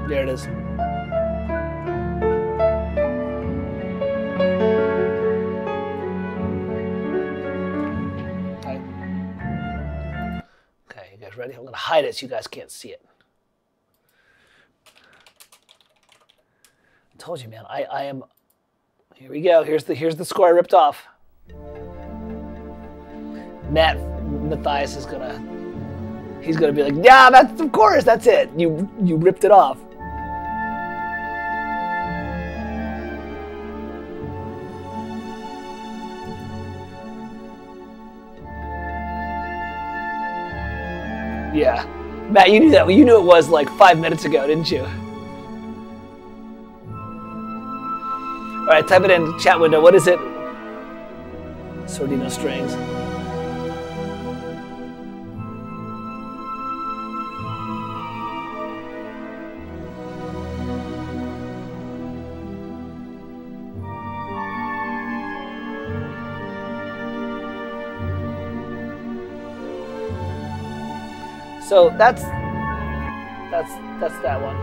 There it is. Okay, you guys ready? I'm gonna hide it so you guys can't see it. I told you, man, I am, here we go. Here's the score I ripped off. Matthias is he's gonna be like, yeah, that's, of course, that's it. You ripped it off. Yeah. Matt, you knew that. You knew it was like 5 minutes ago, didn't you? All right, type it in the chat window. What is it? Sordino strings. So that's that one.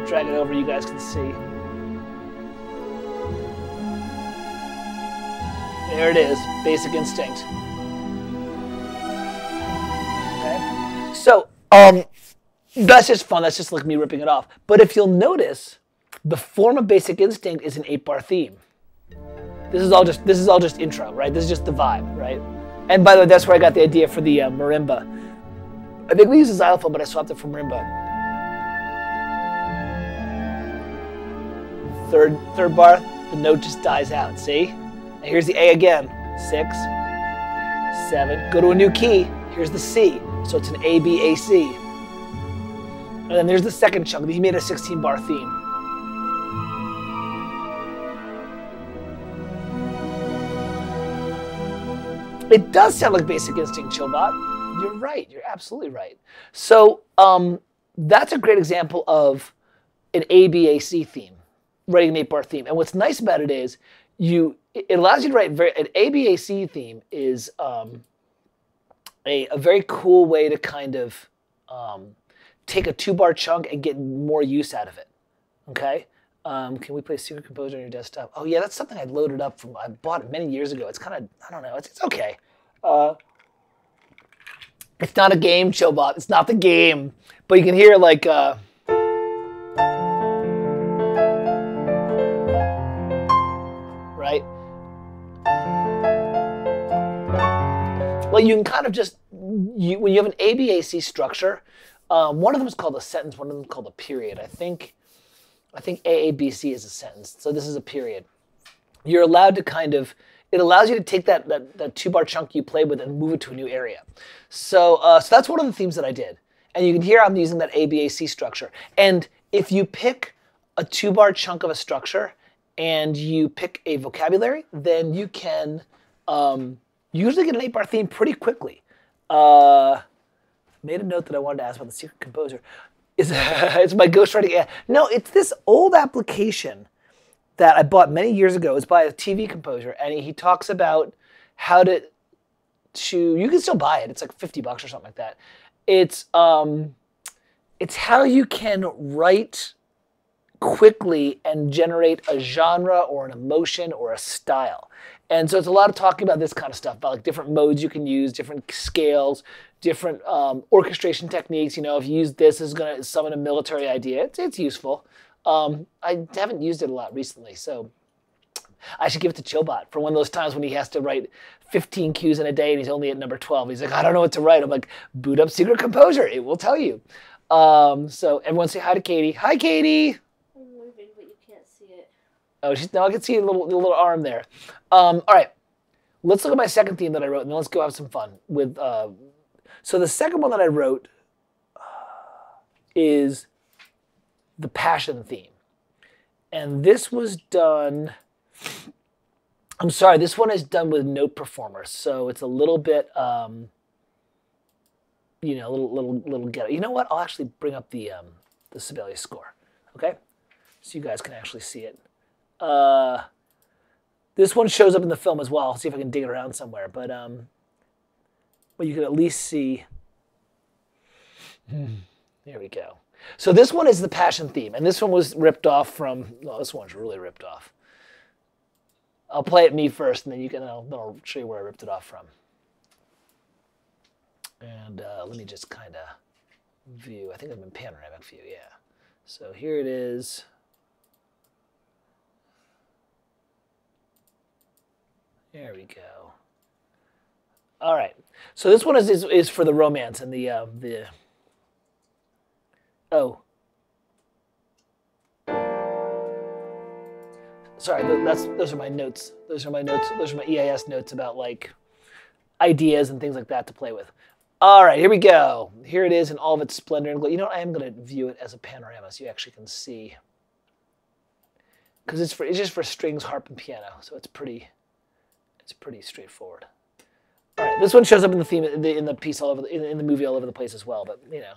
Drag it over, you guys can see. There it is, Basic Instinct. Okay. So that's just fun. That's just like me ripping it off. But if you'll notice, the form of Basic Instinct is an 8-bar theme. This is all just intro, right? This is just the vibe, right? And by the way, that's where I got the idea for the marimba. I think we use a xylophone, but I swapped it for marimba. Third bar, the note just dies out, see? And here's the A again. 6, 7, go to a new key. Here's the C, so it's an A, B, A, C. And then there's the second chunk. He made a 16-bar theme. It does sound like Basic Instinct, Chillbot. You're right. You're absolutely right. So that's a great example of an ABAC theme, writing an 8-bar theme. And what's nice about it is it allows you to write an ABAC theme is a very cool way to kind of take a 2-bar chunk and get more use out of it. Okay. Can we play Secret Composer on your desktop? Oh yeah, that's something I loaded up from. I bought it many years ago. It's kind of, I don't know. It's okay. It's not a game, Chillbot. It's not the game. But you can hear like. Right. Well, you can kind of just when you have an ABAC structure. One of them is called a sentence. One of them is called a period. I think AABC is a sentence, so this is a period. You're allowed to kind of, it allows you to take that 2-bar chunk you played with and move it to a new area. So that's one of the themes that I did. And you can hear I'm using that ABAC structure. And if you pick a 2-bar chunk of a structure and you pick a vocabulary, then you can usually get an 8-bar theme pretty quickly. Made a note that I wanted to ask about the Secret Composer. It's my ghostwriting. No, it's this old application that I bought many years ago. It's by a TV composer, and he talks about how to. You can still buy it. It's like $50 or something like that. It's how you can write quickly and generate a genre or an emotion or a style. And so it's a lot of talking about this kind of stuff, about like different modes you can use, different scales, different orchestration techniques. You know, if you use this, it's going to summon a military idea. It's useful. I haven't used it a lot recently, so I should give it to Chillbot for one of those times when he has to write 15 cues in a day and he's only at number 12. He's like, I don't know what to write. I'm like, boot up Secret Composer. It will tell you. So everyone say hi to Katie. Hi, Katie. I'm moving, but you can't see it. Oh, now I can see a little arm there. All right, let's look at my second theme that I wrote, and then let's go have some fun with. So the second one that I wrote is the Passion theme, and this was done. I'm sorry, this one is done with Note Performer, so it's a little bit, you know, little ghetto. You know what? I'll actually bring up the Sibelius score, okay? So you guys can actually see it. This one shows up in the film as well. I'll see if I can dig it around somewhere, but you can at least see. There we go. So this one is the Passion theme, and this one was ripped off from. Well, this one's really ripped off. I'll play it me first, and then then I'll show you where I ripped it off from. And let me just kind of view. I think I'm in panoramic view, yeah. So here it is. There we go. All right. So this one is for the romance and the oh. Sorry, those are my notes. Those are my notes. Those are my EIS notes about like ideas and things like that to play with. All right, here we go. Here it is in all of its splendor and glory. You know what? I am going to view it as a panorama so you actually can see. Because it's just for strings, harp, and piano, so it's pretty straightforward. All right, this one shows up in the theme in the piece all over in the movie all over the place as well, but you know.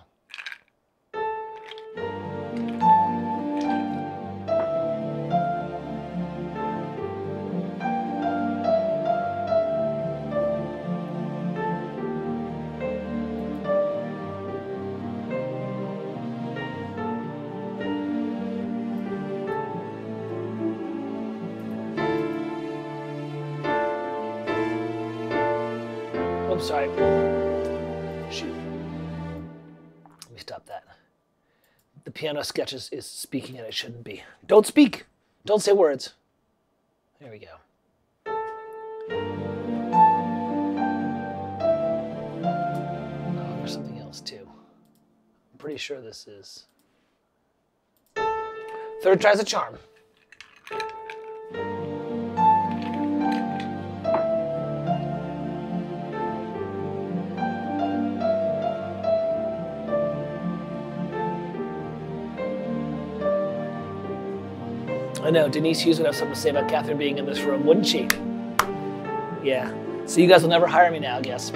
Sorry. Shoot. Let me stop that. The piano sketch is speaking and it shouldn't be. Don't speak. Don't say words. There we go. Oh, there's something else too. I'm pretty sure this is. Third tries a charm. I know, Denise Hughes would have something to say about Catherine being in this room, wouldn't she? Yeah. So you guys will never hire me now, I guess.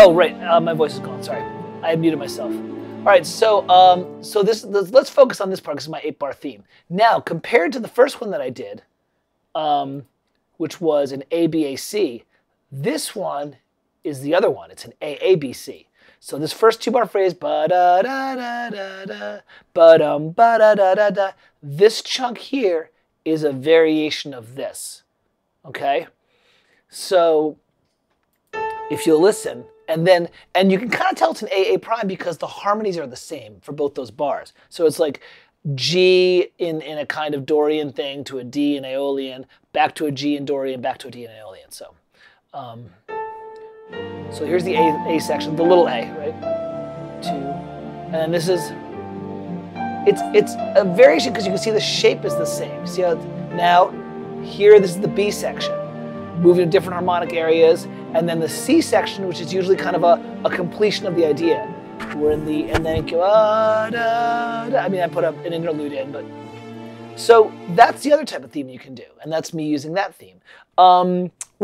Oh, right. My voice is gone. Sorry, I had muted myself. All right. So, let's focus on this part because it's my 8-bar theme. Now, compared to the first one that I did, which was an ABAC, this one is the other one. It's an AABC. So this first 2-bar phrase, ba da da da da da, ba da da da da. This chunk here is a variation of this. Okay. So if you listen. And you can kind of tell it's an AA prime because the harmonies are the same for both those bars. So it's like G in a kind of Dorian thing to a D in Aeolian, back to a G in Dorian, back to a D in Aeolian. So here's the A section, the little A, right? 2, and then this is, it's a variation because you can see the shape is the same. See how now here this is the B section, moving to different harmonic areas. And then the C section, which is usually kind of a completion of the idea. We're in the, and then go, da, da. I mean, I put an interlude in, but. So that's the other type of theme you can do. And that's me using that theme. Let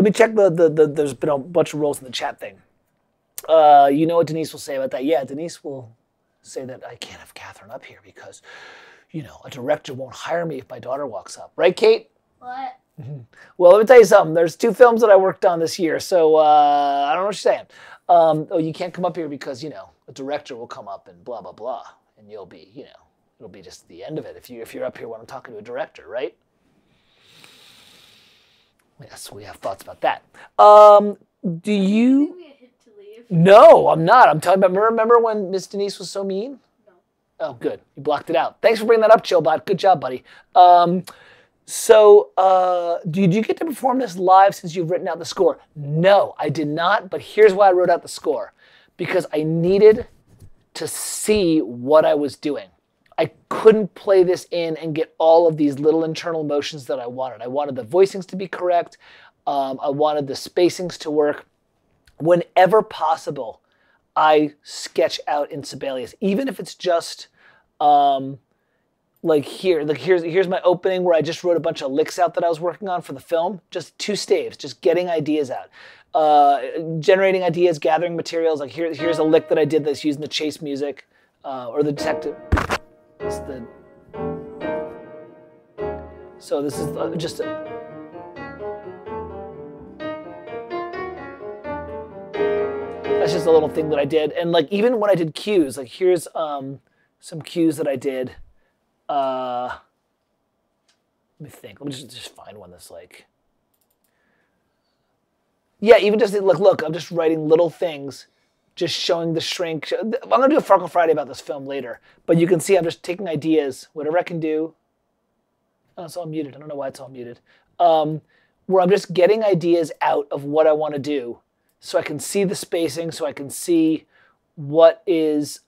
me check there's been a bunch of rolls in the chat thing. You know what Denise will say about that? Yeah, Denise will say that I can't have Catherine up here because, you know, a director won't hire me if my daughter walks up. Right, Kate? What? Well, let me tell you something. There's 2 films that I worked on this year, so I don't know what you're saying. Oh, you can't come up here because, you know, a director will come up and blah, blah, blah. And you'll be, you know, it'll be just the end of it if you're up here when I'm talking to a director, right? Yes, we have thoughts about that. Do you... Give me a hint to leave. No, I'm not. I'm talking about, remember when Miss Denise was so mean? No. Oh, good. You blocked it out. Thanks for bringing that up, Chillbot. Good job, buddy. So, did you get to perform this live since you've written out the score? No, I did not, but here's why I wrote out the score. Because I needed to see what I was doing. I couldn't play this in and get all of these little internal motions that I wanted. I wanted the voicings to be correct. I wanted the spacings to work. Whenever possible, I sketch out in Sibelius, even if it's just... like here's my opening where I just wrote a bunch of licks out that I was working on for the film. Just 2 staves, just getting ideas out. Generating ideas, gathering materials. Like here's a lick that I did that's using the chase music, or the detective. So this is just a... That's just a little thing that I did. And like even when I did cues, like here's some cues that I did. Let me think. Let me just find one that's like... Yeah, even just like, look, I'm just writing little things, just showing the shrink. I'm going to do a Farkle Friday about this film later, but you can see I'm just taking ideas, whatever I can do. Oh, it's all muted. I don't know why it's all muted. Where I'm just getting ideas out of what I want to do so I can see the spacing, so I can see what is,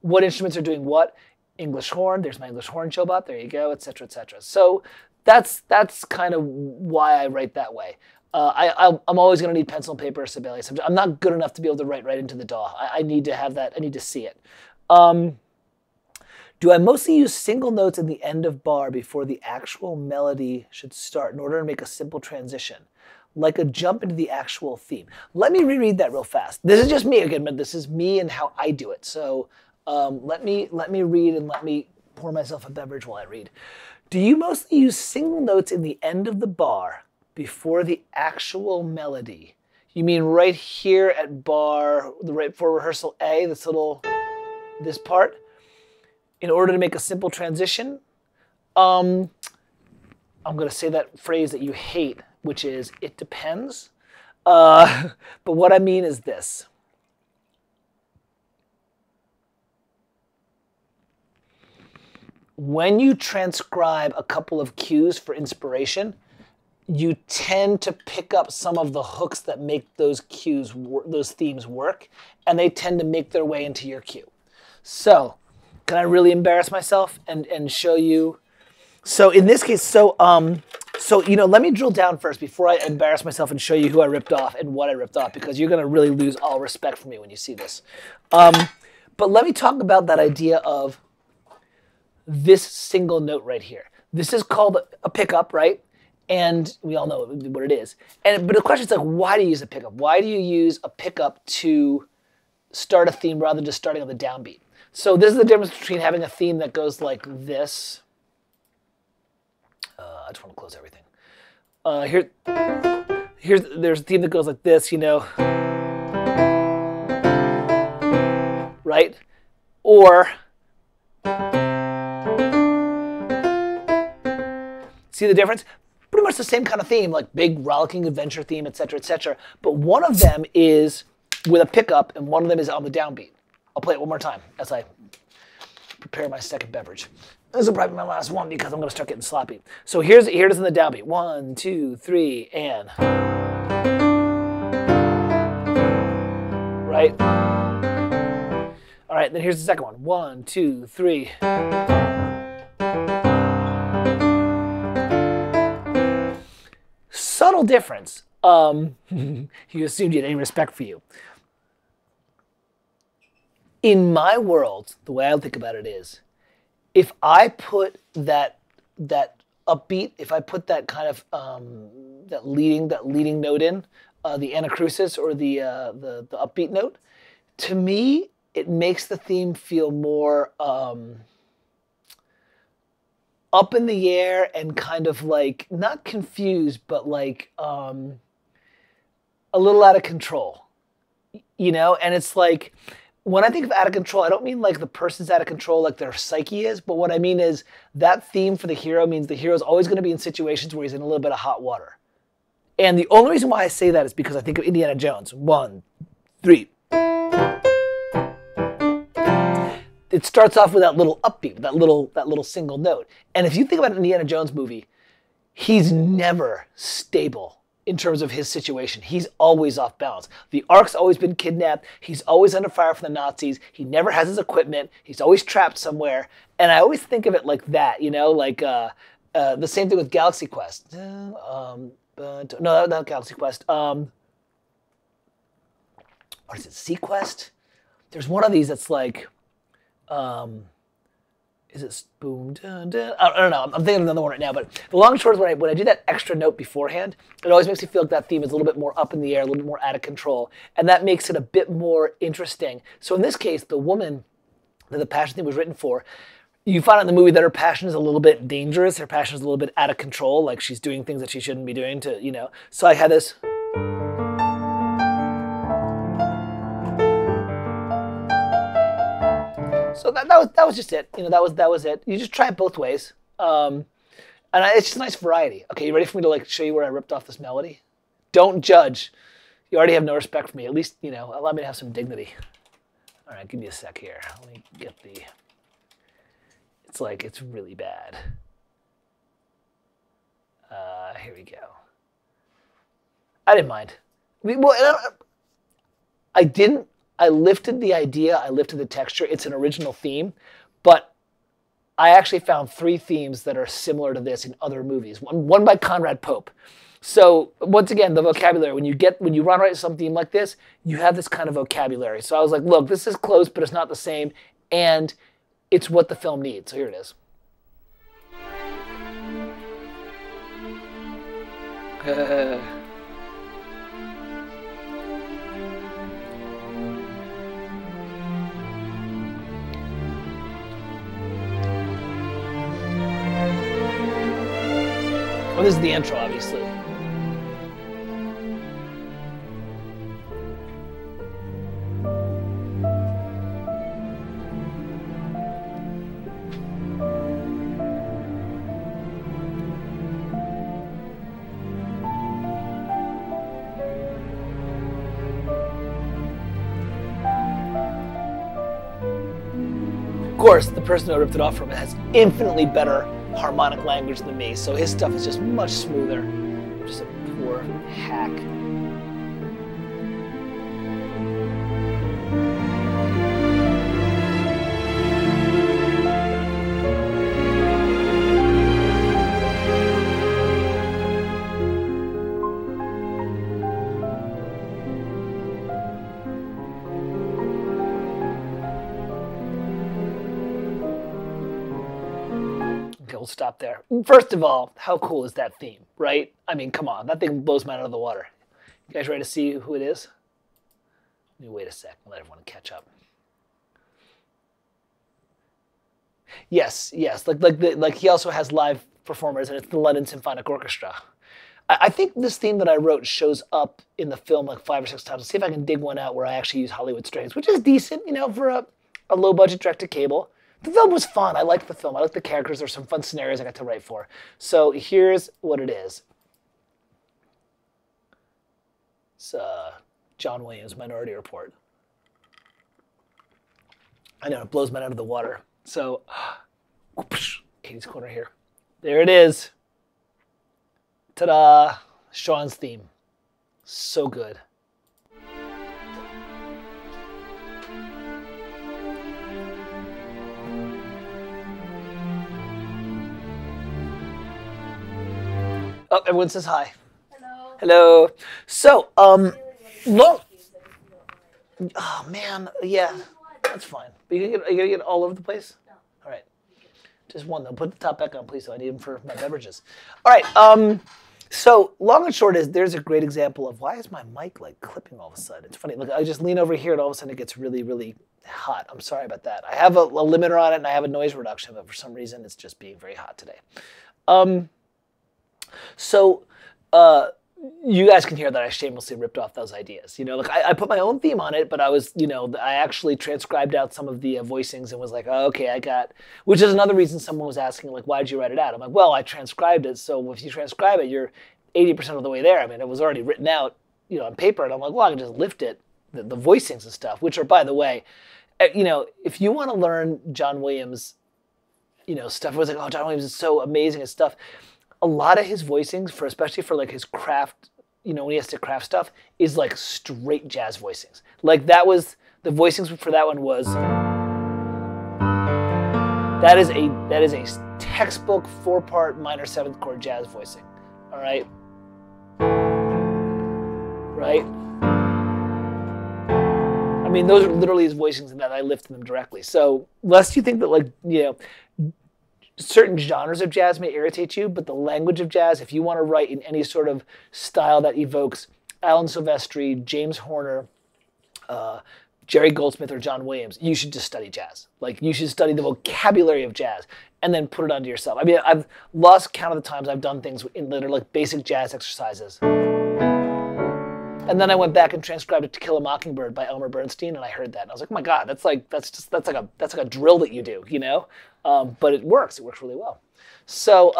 what instruments are doing what. English horn, there's my English horn Chillbot, there you go, etc., etc. So that's kind of why I write that way. I'm always going to need pencil and paper or Sibelius. I'm not good enough to be able to write right into the DAW. I need to have that. I need to see it. Do I mostly use single notes in the end of bar before the actual melody should start in order to make a simple transition? like a jump into the actual theme. Let me reread that real fast. This is just me again, but this is me and how I do it. So let me read and let me pour myself a beverage while I read. Do you mostly use single notes in the end of the bar before the actual melody? You mean right here at bar, right for rehearsal A, this part, in order to make a simple transition? I'm going to say that phrase that you hate, which is, it depends. But what I mean is this. When you transcribe a couple of cues for inspiration, you tend to pick up some of the hooks that make those cues, those themes work, and they tend to make their way into your cue. So, can I really embarrass myself and show you? So in this case, let me drill down first before I embarrass myself and show you who I ripped off and what I ripped off, because you're going to really lose all respect for me when you see this. But let me talk about that idea of this single note right here. This is called a pickup, right? And we all know what it is. But the question is like, why do you use a pickup? Why do you use a pickup to start a theme rather than just starting on the downbeat? So this is the difference between having a theme that goes like this. I just want to close everything. There's a theme that goes like this, right? Or see the difference? Pretty much the same kind of theme, like big rollicking adventure theme, etc., etc. But one of them is with a pickup, and one of them is on the downbeat. I'll play it one more time as I prepare my second beverage. This will probably be my last one because I'm going to start getting sloppy. So here it is in the downbeat. 1, 2, 3, and right. All right, then here's the second one. 1, 2, 3. Subtle difference. You assumed you had any respect for you. In my world, the way I think about it is, if I put that upbeat, if I put that kind of that leading note in, the anacrusis or the upbeat note, to me it makes the theme feel more up in the air and kind of like not confused, but like a little out of control, And it's like, when I think of out of control, I don't mean like the person's out of control, like their psyche is, but what I mean is that theme for the hero means the hero's always going to be in situations where he's in a little bit of hot water. And the only reason why I say that is because I think of Indiana Jones. 1, 3. It starts off with that little upbeat, that little single note. And if you think about an Indiana Jones movie, he's never stable in terms of his situation. He's always off balance. The Ark's always been kidnapped. He's always under fire from the Nazis. He never has his equipment. He's always trapped somewhere. And I always think of it like that, like the same thing with Galaxy Quest. No, not Galaxy Quest. What is it, Sequest? There's one of these that's like, is it boom? Dun, dun? I don't know. I'm thinking of another one right now. But the long and short is when I do that extra note beforehand, it always makes me feel like that theme is a little bit more up in the air, a little bit more out of control. And that makes it a bit more interesting. So in this case, the woman that the passion theme was written for, you find out in the movie that her passion is a little bit dangerous. Her passion is a little bit out of control. Like she's doing things that she shouldn't be doing to. So I had this. So that was just it. That was it. You just try it both ways. And it's just a nice variety. Okay, you ready for me to like show you where I ripped off this melody? Don't judge. You already have no respect for me. At least, allow me to have some dignity. All right, give me a sec here. Let me get the... It's really bad. Here we go. I didn't mind. I didn't. I lifted the idea, I lifted the texture. It's an original theme, but I actually found 3 themes that are similar to this in other movies. One by Conrad Pope. So once again, the vocabulary, when you run right some theme like this, you have this kind of vocabulary. So I was like, look, this is close, but it's not the same, and it's what the film needs. So here it is. Well, this is the intro, obviously. Of course, the person who ripped it off from it has infinitely better harmonic language than me, so his stuff is just much smoother. Just a poor hack. We'll stop there. First of all, how cool is that theme, right? I mean, come on, that thing blows me out of the water. You guys ready to see who it is? Let me wait a sec and let everyone catch up. Yes, like he also has live performers, and it's the London Symphonic Orchestra. I think this theme that I wrote shows up in the film like 5 or 6 times. Let's see if I can dig one out where I actually use Hollywood strings, which is decent, you know, for a low-budget direct-to-cable. The film was fun. I liked the film. I liked the characters. There's some fun scenarios I got to write for. So here's what it is. It's John Williams' Minority Report. I know, it blows me out of the water. So, Katie's Corner here. There it is. Ta-da! Sean's theme. So good. Oh, everyone says hi. Hello. Hello. So, look. Oh man, yeah, that's fine. But you gonna get all over the place. No. All right. Just one though. Put the top back on, please. So I need them for my beverages. All right. So long and short is there's a great example of why is my mic like clipping all of a sudden? It's funny. Look, I just lean over here and all of a sudden it gets really, really hot. I'm sorry about that. I have a limiter on it and I have a noise reduction, but for some reason it's just being very hot today. So you guys can hear that I shamelessly ripped off those ideas. You know, like I put my own theme on it, but I was, you know, I actually transcribed out some of the voicings and was like, oh, okay, which is another reason someone was asking, like, why did you write it out? I'm like, well, I transcribed it. So if you transcribe it, you're 80% of the way there. I mean, it was already written out, you know, on paper. And I'm like, well, I can just lift it, the voicings and stuff, which are, by the way, you know, if you want to learn John Williams, you know, stuff, it was like, oh, John Williams is so amazing and stuff. A lot of his voicings, especially for like his craft, you know, when he has to craft stuff, is like straight jazz voicings. Like that was, the voicings for that one was, that is a textbook 4-part minor 7th chord jazz voicing. All right? Right? I mean, those are literally his voicings and that I lifted them directly. So, lest you think that like, you know, certain genres of jazz may irritate you, but the language of jazz, if you want to write in any sort of style that evokes Alan Silvestri, James Horner, Jerry Goldsmith, or John Williams, you should just study jazz. Like, you should study the vocabulary of jazz and then put it onto yourself. I mean, I've lost count of the times I've done things that are like basic jazz exercises. And then I went back and transcribed it To Kill a Mockingbird by Elmer Bernstein, and I heard that, and I was like, oh my God, that's like a drill that you do, you know? But it works. It works really well. So,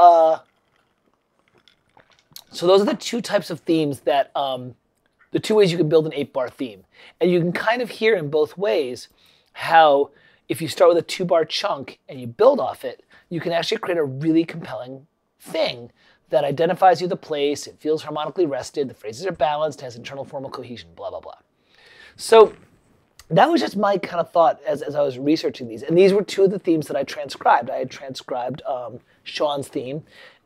so those are the two types of themes that, the two ways you can build an 8-bar theme. And you can kind of hear in both ways how if you start with a 2-bar chunk and you build off it, you can actually create a really compelling thing that identifies you the place, it feels harmonically rested, the phrases are balanced, has internal formal cohesion, blah, blah, blah. So that was just my kind of thought as I was researching these. And these were two of the themes that I transcribed. I had transcribed Sean's theme,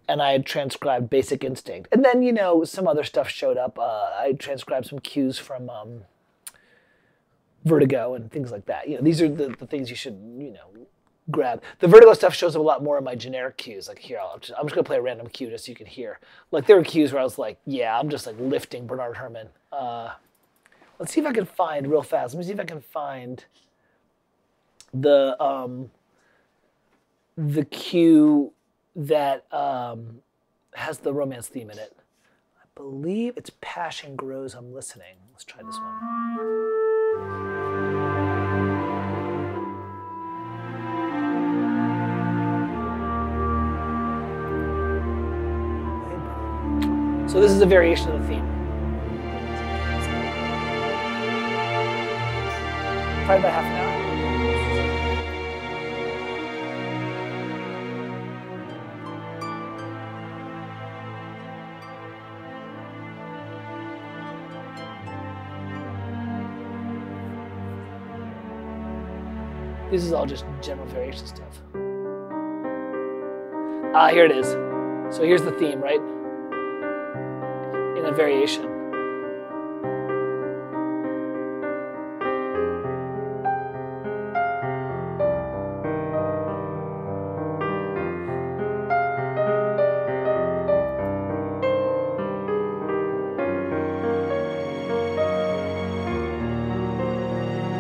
and I had transcribed Basic Instinct. And then, you know, some other stuff showed up. I transcribed some cues from Vertigo and things like that. You know, these are the things you should, you know, grab. The Vertigo stuff shows up a lot more in my generic cues. Like here, I'm just gonna play a random cue just so you can hear. Like there were cues where I was like, yeah, I'm just like lifting Bernard Herrmann. Let's see if I can find real fast. Let me see if I can find the cue that has the romance theme in it. I believe it's Passion Grows, I'm Listening. Let's try this one. So this is a variation of the theme. Probably about half an hour. This is all just general variation stuff. Ah, here it is. So here's the theme, right? In a variation.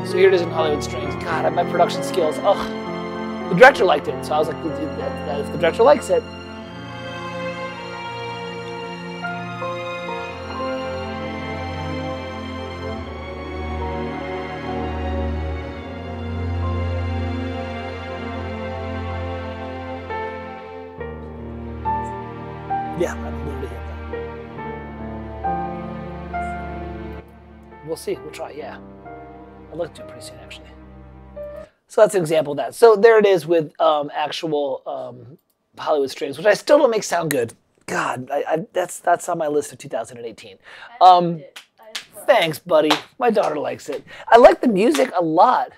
So here it is in Hollywood Strings. God, my production skills. Oh, the director liked it, so I was like, if the director likes it. Yeah, I'm a little bit hit that. We'll see. We'll try. Yeah, I'll look to it pretty soon, actually. So that's an example of that. So there it is with actual Hollywood Strings, which I still don't make sound good. God, that's on my list of 2018. Thanks, buddy. My daughter likes it. I like the music a lot.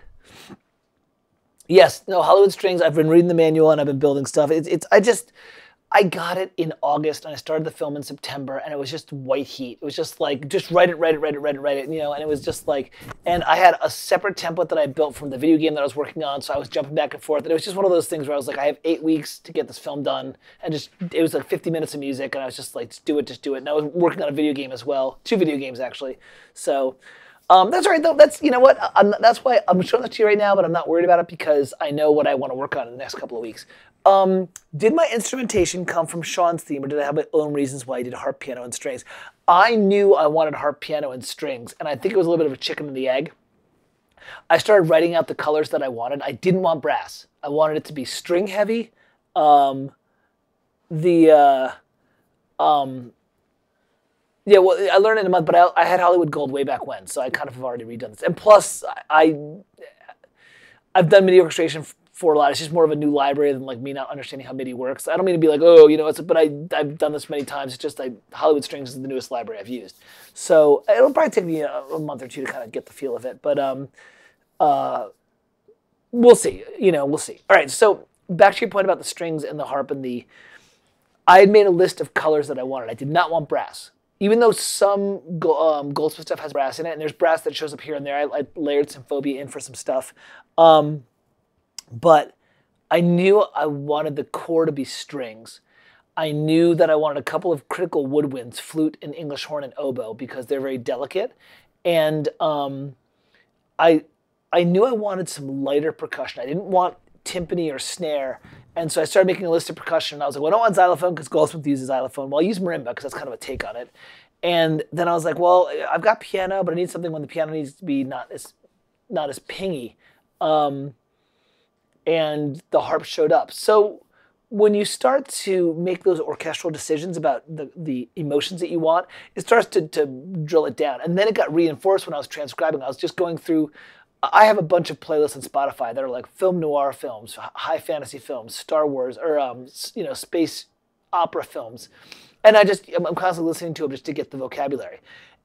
Yes, no, Hollywood Strings. I've been reading the manual and I've been building stuff. I got it in August and I started the film in September and it was just white heat. It was just like, just write it, you know, and it was just like, and I had a separate template that I built from the video game that I was working on, so I was jumping back and forth, and it was just one of those things where I was like, I have 8 weeks to get this film done, and it was like 50 minutes of music, and I was just like, just do it. And I was working on a video game as well, 2 video games actually, so. That's all right though. That's, you know what, that's why I'm showing that to you right now, but I'm not worried about it because I know what I want to work on in the next couple of weeks. Did my instrumentation come from Sean's theme, or did I have my own reasons why I did harp, piano, and strings? I knew I wanted harp, piano, and strings, and I think it was a little bit of a chicken and the egg. I started writing out the colors that I wanted. I didn't want brass. I wanted it to be string heavy. Yeah, well, I learned it in a month, but I had Hollywood Gold way back when, so I kind of have already redone this. And plus, I've done MIDI orchestration for a lot. It's just more of a new library than like me not understanding how MIDI works. I don't mean to be like, oh, you know, but I've done this many times. It's just Hollywood Strings is the newest library I've used. So it'll probably take me a month or two to kind of get the feel of it. But we'll see. You know, we'll see. All right, so back to your point about the strings and the harp and I had made a list of colors that I wanted. I did not want brass. Even though some Goldsmith stuff has brass in it, and there's brass that shows up here and there, I layered some phobia in for some stuff. But I knew I wanted the core to be strings. I knew that I wanted a couple of critical woodwinds, flute and English horn and oboe, because they're very delicate. And I knew I wanted some lighter percussion. I didn't want timpani or snare. And so I started making a list of percussion. And I was like, well, I don't want xylophone because Goldsmith uses xylophone. Well, I'll use marimba because that's kind of a take on it. And then I was like, well, I've got piano, but I need something when the piano needs to be not as pingy. And the harp showed up. So when you start to make those orchestral decisions about the emotions that you want, it starts to drill it down. And then it got reinforced when I was transcribing. I was just going through. I have a bunch of playlists on Spotify that are like film noir films, high fantasy films, Star Wars, or you know, space opera films, and I'm constantly listening to them just to get the vocabulary.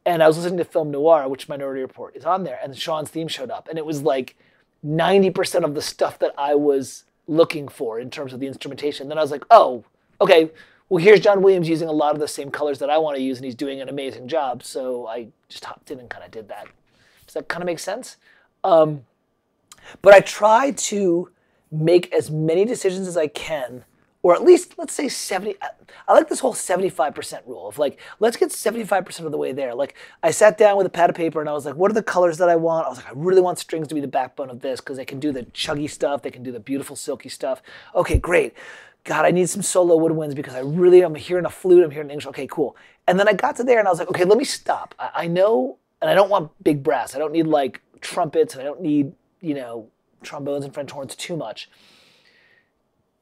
And I was listening to film noir, which Minority Report is on there, and Sean's theme showed up, and it was like 90% of the stuff that I was looking for in terms of the instrumentation. Then I was like, oh, okay, well here's John Williams using a lot of the same colors that I want to use, and he's doing an amazing job. So I just hopped in and kind of did that. Does that kind of make sense? But I try to make as many decisions as I can, or at least, let's say 70, I like this whole 75% rule of like, let's get 75% of the way there. Like I sat down with a pad of paper and I was like, what are the colors that I want? I was like, I really want strings to be the backbone of this because they can do the chuggy stuff. They can do the beautiful silky stuff. Okay, great. God, I need some solo woodwinds because I'm hearing a flute, I'm hearing English. Okay, cool. And then I got to there and I was like, okay, let me stop. I know, and I don't want big brass. I don't need like trumpets, and I don't need, trombones and French horns too much.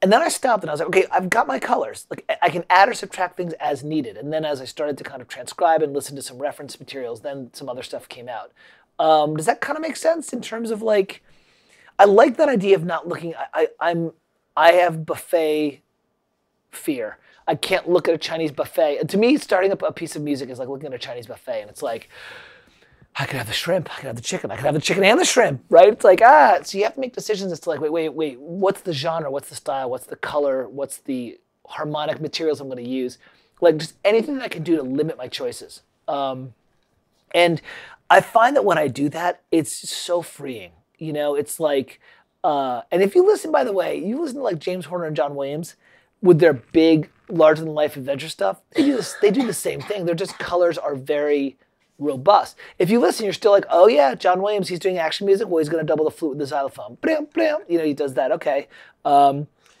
And then I stopped and I was like, okay, I've got my colors. Like I can add or subtract things as needed. And then as I started to kind of transcribe and listen to some reference materials, then some other stuff came out. Does that kind of make sense in terms of like, I like that idea of not looking, I have buffet fear. I can't look at a Chinese buffet. And to me, starting up a piece of music is like looking at a Chinese buffet, and it's like, I could have the shrimp, I could have the chicken, I could have the chicken and the shrimp, right? It's like, so you have to make decisions as to like, wait, what's the genre, what's the style, what's the color, what's the harmonic materials I'm gonna use? Like just anything that I can do to limit my choices. And I find that when I do that, it's so freeing. It's like, and if you listen, by the way, you listen to like James Horner and John Williams with their big, larger than life adventure stuff, they do the same thing. Their just colors are very robust. If you listen, you're still like, oh yeah, John Williams, he's doing action music. Well, he's going to double the flute with the xylophone. Blam, blam. He does that. Okay.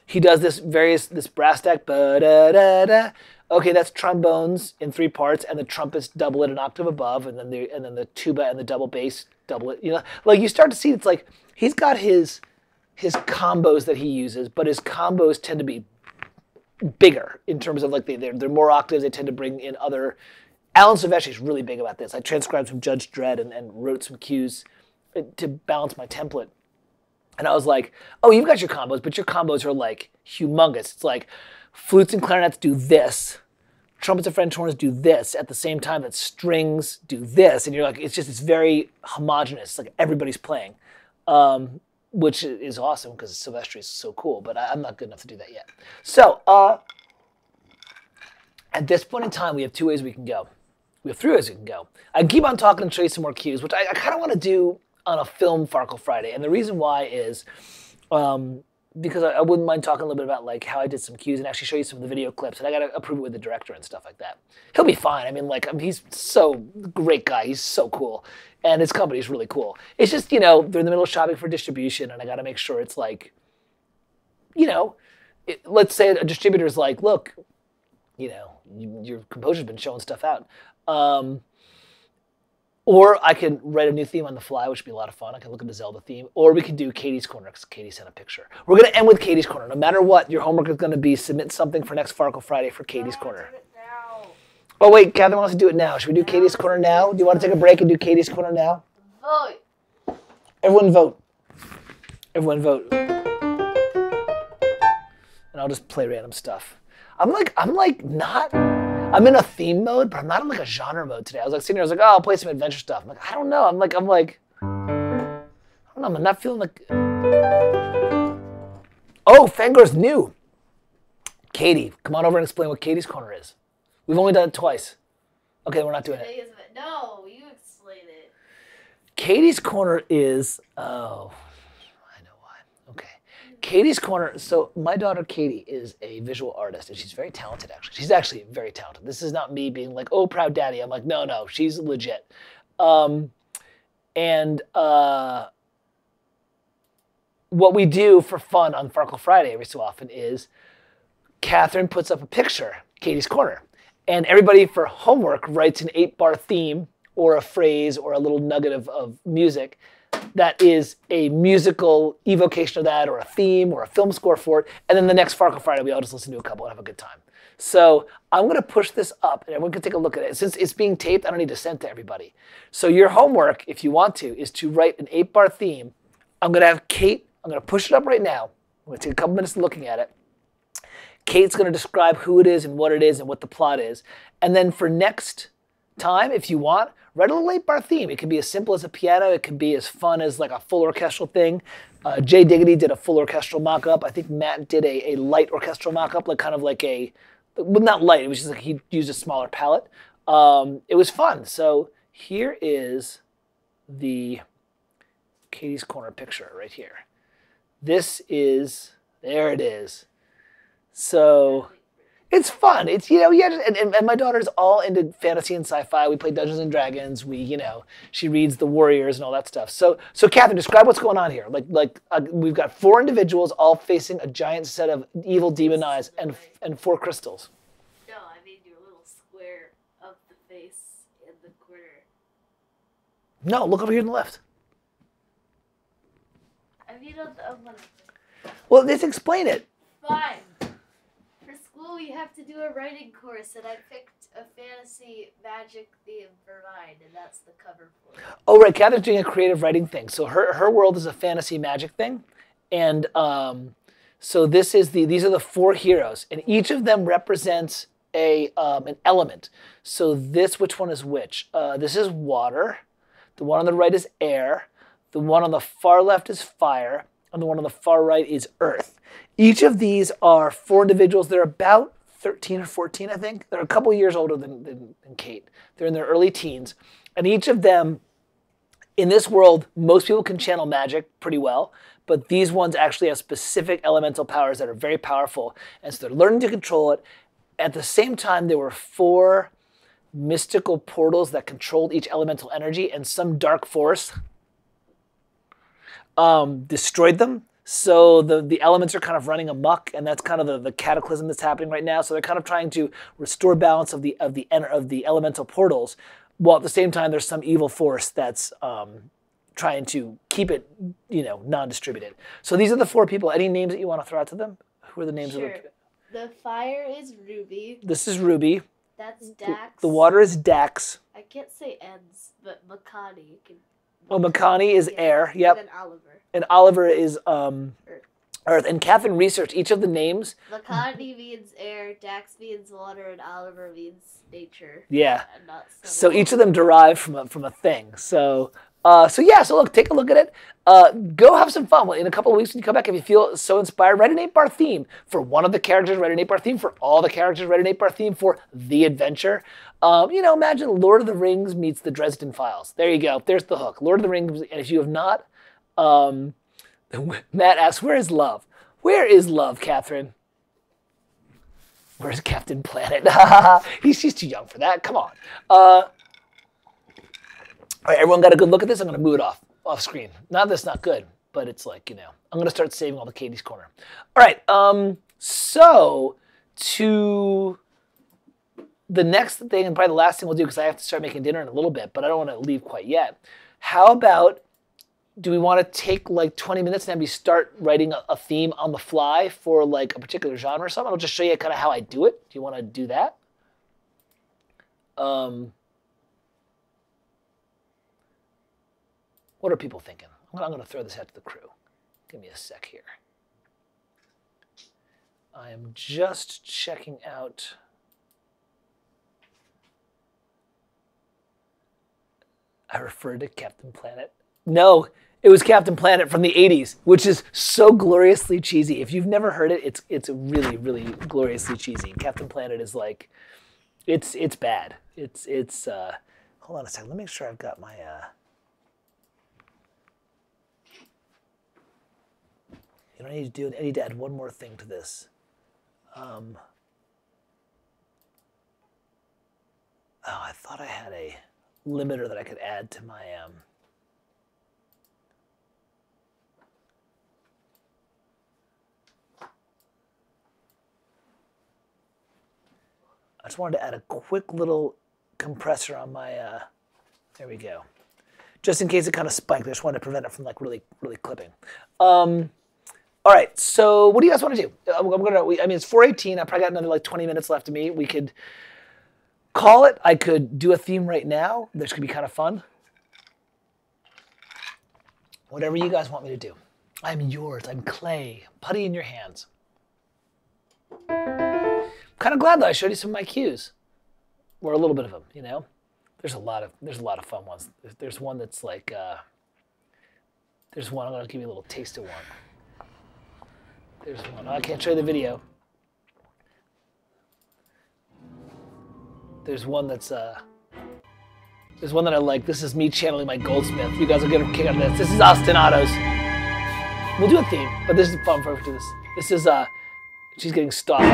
He does this brass stack. Ba-da-da-da. Okay, that's trombones in 3 parts, and the trumpets double it an octave above, and then the tuba and the double bass double it. Like you start to see, it's like he's got his combos that he uses, but his combos tend to be bigger in terms of like they're more octaves. They tend to bring in other. Alan Silvestri's really big about this. I transcribed some Judge Dredd and wrote some cues to balance my template. And I was like, oh, you've got your combos, but your combos are like humongous. It's like flutes and clarinets do this. Trumpets and French horns do this at the same time that strings do this. And you're like, it's very homogenous. It's like everybody's playing, which is awesome because Silvestri is so cool, but I'm not good enough to do that yet. So at this point in time, we have 2 ways we can go. We have 3 ways we can go. I can keep on talking and show you some more cues, which I kind of want to do on a film Farkle Friday. And the reason why is because I wouldn't mind talking a little bit about like how I did some cues and actually show you some of the video clips. And I got to approve it with the director and stuff like that. He'll be fine. I mean, he's so great guy. He's so cool. And his company's really cool. It's just, they're in the middle of shopping for distribution, and I got to make sure it's like, let's say a distributor's like, look, your composer's been showing stuff out. Or I can write a new theme on the fly, which would be a lot of fun. I can look at the Zelda theme. Or we can do Katie's Corner, because Katie sent a picture. We're going to end with Katie's Corner. No matter what, your homework is going to be submit something for next Farkle Friday for Katie's Corner. Do it now. Oh, wait, Catherine wants to do it now. Should we do Katie's Corner now? Do you want to take a break and do Katie's Corner now? Vote. Everyone vote. Everyone vote. And I'll just play random stuff. I'm in a theme mode, but I'm not in like a genre mode today. I was like sitting here, I was like, oh, I'll play some adventure stuff. I'm like, I don't know. I don't know. I'm not feeling like. Oh, Fangor's new. Katie, come on over and explain what Katie's Corner is. We've only done it twice. Okay, we're not doing it. No, you explain it. Katie's Corner is, oh, I know why. Okay. Katie's Corner, so my daughter Katie is a visual artist, and she's very talented, actually. She's actually very talented. This is not me being like, oh, proud daddy. I'm like, no, she's legit. What we do for fun on Farkle Friday every so often is Catherine puts up a picture, Katie's Corner, and everybody for homework writes an 8-bar theme or a phrase or a little nugget of music that is a musical evocation of that, or a theme, or a film score for it. And then the next Farkle Friday, we all just listen to a couple and have a good time. So I'm going to push this up, and everyone can take a look at it. Since it's being taped, I don't need to send it to everybody. So your homework, if you want to, is to write an 8-bar theme. I'm going to have Kate, I'm going to push it up right now. I'm going to take a couple minutes looking at it. Kate's going to describe who it is and what the plot is. And then for next time, if you want, write a little 8-bar theme. It can be as simple as a piano. It can be as fun as like a full orchestral thing. Jay Diggity did a full orchestral mock-up. I think Matt did a light orchestral mock-up, like kind of like well, not light. It was just like he used a smaller palette. It was fun. So here is the Katie's Corner picture right here. There it is. So It's fun. It's, you know, yeah, and my daughter's all into fantasy and sci-fi. We play Dungeons and Dragons. We, you know, she reads The Warriors and all that stuff. So Catherine, describe what's going on here. We've got 4 individuals all facing a giant set of evil demon eyes and 4 crystals. No, I made your little square of the face in the corner. No, look over here on the left. I mean, on one. Well, let's explain it. Fine. For school, we have to do a writing course, and I picked a fantasy magic theme for mine, and that's the cover for it. Oh, right. Catherine's doing a creative writing thing. So her world is a fantasy magic thing. And so these are the 4 heroes, and each of them represents an element. So which one is which? This is water. The one on the right is air. The one on the far left is fire. And the one on the far right is earth. Each of these are 4 individuals. They're about 13 or 14, I think. They're a couple years older than Kate. They're in their early teens. And each of them, in this world, most people can channel magic pretty well. But these ones actually have specific elemental powers that are very powerful. And so they're learning to control it. At the same time, there were 4 mystical portals that controlled each elemental energy. And some dark force destroyed them. So the elements are kind of running amok, and that's kind of the cataclysm that's happening right now. So they're kind of trying to restore balance of the elemental portals, while at the same time there's some evil force that's trying to keep it, you know, non-distributed. So these are the 4 people. Any names that you want to throw out to them? Who are the names of The fire is Ruby. This is Ruby. That's Dax. The water is Dax. I can't say ends, but Makani can. Well, Makani is air. Yep. And then Oliver. And Oliver is Earth. And Catherine researched each of the names. Makani means air, Dax means water, and Oliver means nature. Yeah. And not so each of them derive from a thing. So look, take a look at it. Go have some fun. In a couple of weeks when you come back, if you feel so inspired, write an 8-bar theme for one of the characters, write an 8-bar theme for all the characters, write an 8-bar theme for the adventure. You know, imagine Lord of the Rings meets the Dresden Files. There you go. There's the hook. Lord of the Rings, and if you have not, Matt asks, where is love? Where is love, Catherine? Where's Captain Planet? She's too young for that. Come on. All right, everyone got a good look at this? I'm going to move it off screen. Not that it's not good, but it's like, you know, I'm going to start saving all the Katie's Corner. All right, so to the next thing, and probably the last thing we'll do, because I have to start making dinner in a little bit, but I don't want to leave quite yet. How about, do we want to take like 20 minutes and have me start writing a theme on the fly for like a particular genre or something? I'll just show you kind of how I do it. Do you want to do that? What are people thinking? I'm going to throw this out to the crew. Give me a sec here. I am just checking out. I referred to Captain Planet. No, it was Captain Planet from the 80s, which is so gloriously cheesy. If you've never heard it, it's really, really gloriously cheesy. Captain Planet is like, it's bad. It's hold on a second. Let me make sure I've got my you don't need to do it. I need to add one more thing to this. Oh, I thought I had a limiter that I could add to my I just wanted to add a quick little compressor on my there we go. Just in case it kind of spiked. I just wanted to prevent it from like really clipping. All right, so what do you guys want to do? I mean, it's 4:18. I probably got another like 20 minutes left to me. We could call it. I could do a theme right now. This could be kind of fun. Whatever you guys want me to do. I'm yours. I'm clay. Putty in your hands. I'm kind of glad that I showed you some of my cues, or a little bit of them. You know, there's a lot of fun ones. There's one that's like there's one. I'm gonna give you a little taste of one. There's one. Oh, I can't show you the video. There's one that's there's one that I like. This is me channeling my Goldsmith. You guys will get a kick out of this. This is ostinatos. We'll do a theme, but this is fun for her to do this. This is she's getting stalked.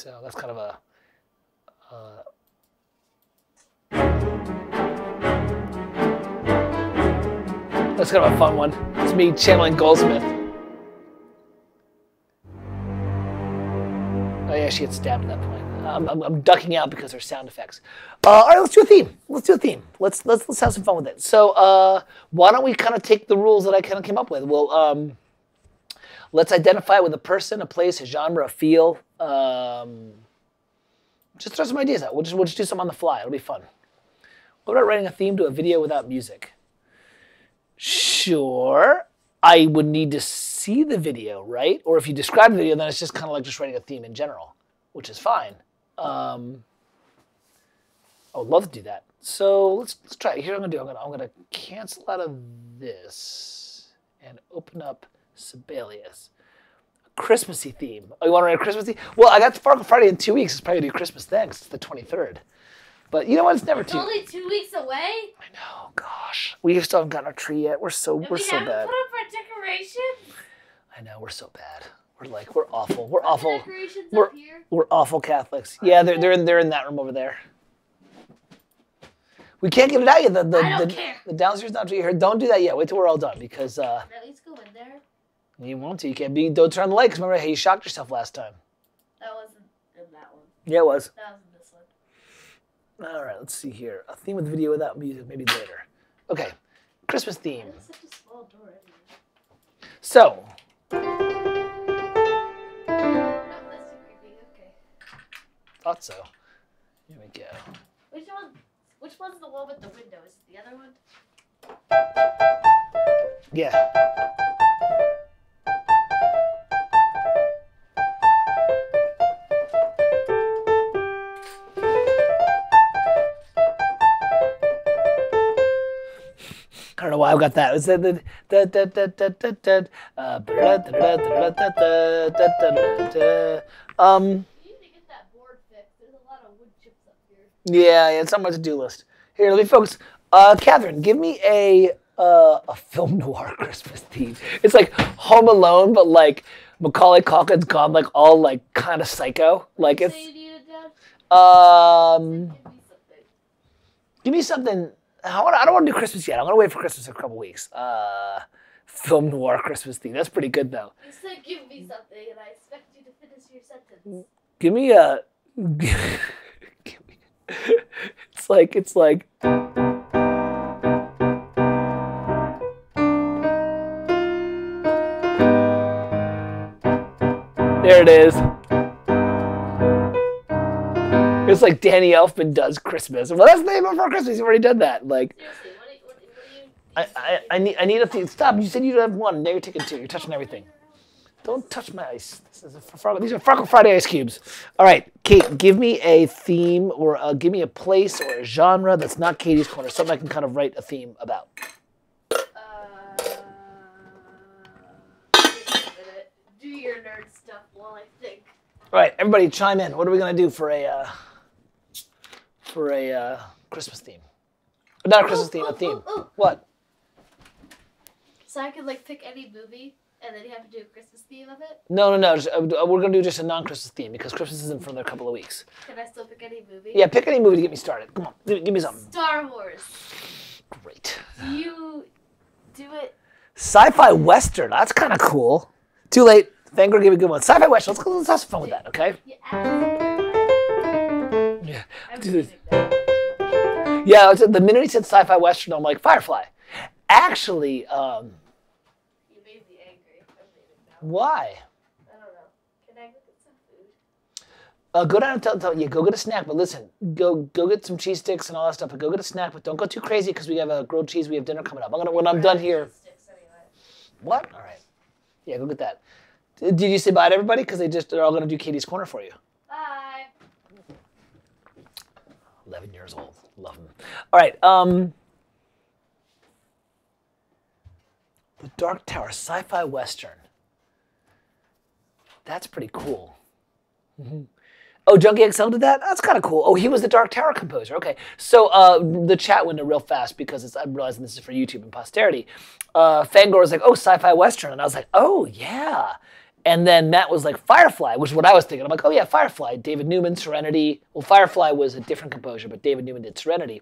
So that's kind of a... that's kind of a fun one. It's me channeling Goldsmith. Oh yeah, she gets stabbed at that point. I'm ducking out because there's sound effects. All right, let's do a theme. Let's have some fun with it. So why don't we kind of take the rules that I kind of came up with? Well, let's identify with a person, a place, a genre, a feel. Just throw some ideas out. We'll just do some on the fly. It'll be fun. What about writing a theme to a video without music? Sure. I would need to see the video, right? Or if you describe the video, then it's just kind of like just writing a theme in general, which is fine. I would love to do that. So let's try it. Here's what I'm gonna do. I'm gonna cancel out of this and open up Sibelius. A Christmassy theme. Oh, you want to write a Christmas theme? Well, I got the Farkle Friday in 2 weeks. It's probably gonna do Christmas then. It's the 23rd. But you know what? It's never too. It's only 2 weeks away. I know. Gosh, we still haven't gotten our tree yet. We're so bad. We haven't put up our decorations. I know. We're so bad. We're awful. We're awful. Decorations up here. We're awful Catholics. Yeah, they're in that room over there. We can't get it out yet. I don't care. The downstairs not here. Don't do that yet. Wait till we're all done because. At least go in there. You want to. You can't be. Don't turn on the light because remember how you shocked yourself last time. That wasn't in that one. Yeah, it was. That was in this one. All right. Let's see here. A theme with video without music. Maybe later. Okay. Christmas theme. It's such a small door anyway. So. That's too creepy. Okay. Thought so. Here we go. Which one's the one with the window? Is it the other one? Yeah. I don't know why I've got that. It's the You need to get that board fixed. There's a lot of wood chips up here. yeah, it's on my to-do list. Here, let me focus. Catherine, give me a film noir Christmas theme. It's like Home Alone, but like Macaulay Culkin's gone like all like kind of psycho. Like it's. So you need it, Dad? Give me something. I don't want to do Christmas yet. I'm gonna wait for Christmas in a couple weeks. Film noir Christmas theme. That's pretty good though. You said give me something, and I expect you to finish your sentence. Give me a. It's like. There it is. It's like Danny Elfman does Christmas. Well, that's the name of our Christmas. You've already done that. Like, Seriously, what do you... I need a theme. Stop. You said you have one. Now you're taking two. You're touching everything. Don't touch my ice. These are Farkle Friday ice cubes. All right, Kate, give me a theme or give me a place or a genre that's not Katie's Corner. Something I can kind of write a theme about. Do your nerd stuff while I think. All right, everybody chime in. What are we going to do for a Christmas theme? Not a Christmas theme, a theme. What? So I could like pick any movie and then you have to do a Christmas theme of it? No. We're going to do just a non-Christmas theme because Christmas isn't for another couple of weeks. Can I still pick any movie? Yeah, pick any movie to get me started. Come on, give me something. Star Wars. Great. Do you do it? Sci-fi Western. That's kind of cool. Too late. Vanguard gave me a good one. Sci-fi Western. Let's have some fun with that, okay? Yeah. Yeah, the minute he said sci-fi Western, I'm like, Firefly. Actually, You made me angry. why? I don't know. Can I go get some food? Go down and go get a snack. But listen, go get some cheese sticks and all that stuff. But go get a snack. But don't go too crazy because we have a grilled cheese. We have dinner coming up. When I'm done here. What? All right. Yeah, go get that. Did you say bye to everybody? Because they're all going to do Katie's Corner for you. Bye. 11 years old. Love them. All right. The Dark Tower, sci-fi Western. That's pretty cool. Mm-hmm. Oh, Junkie XL did that? That's kind of cool. Oh, he was the Dark Tower composer. Okay. So the chat window real fast because I'm realizing this is for YouTube and posterity. Fangor was like, oh, sci-fi Western. And I was like, oh, yeah. And then that was like Firefly, which is what I was thinking. I'm like, oh yeah, Firefly, David Newman, Serenity. Well, Firefly was a different composer, but David Newman did Serenity.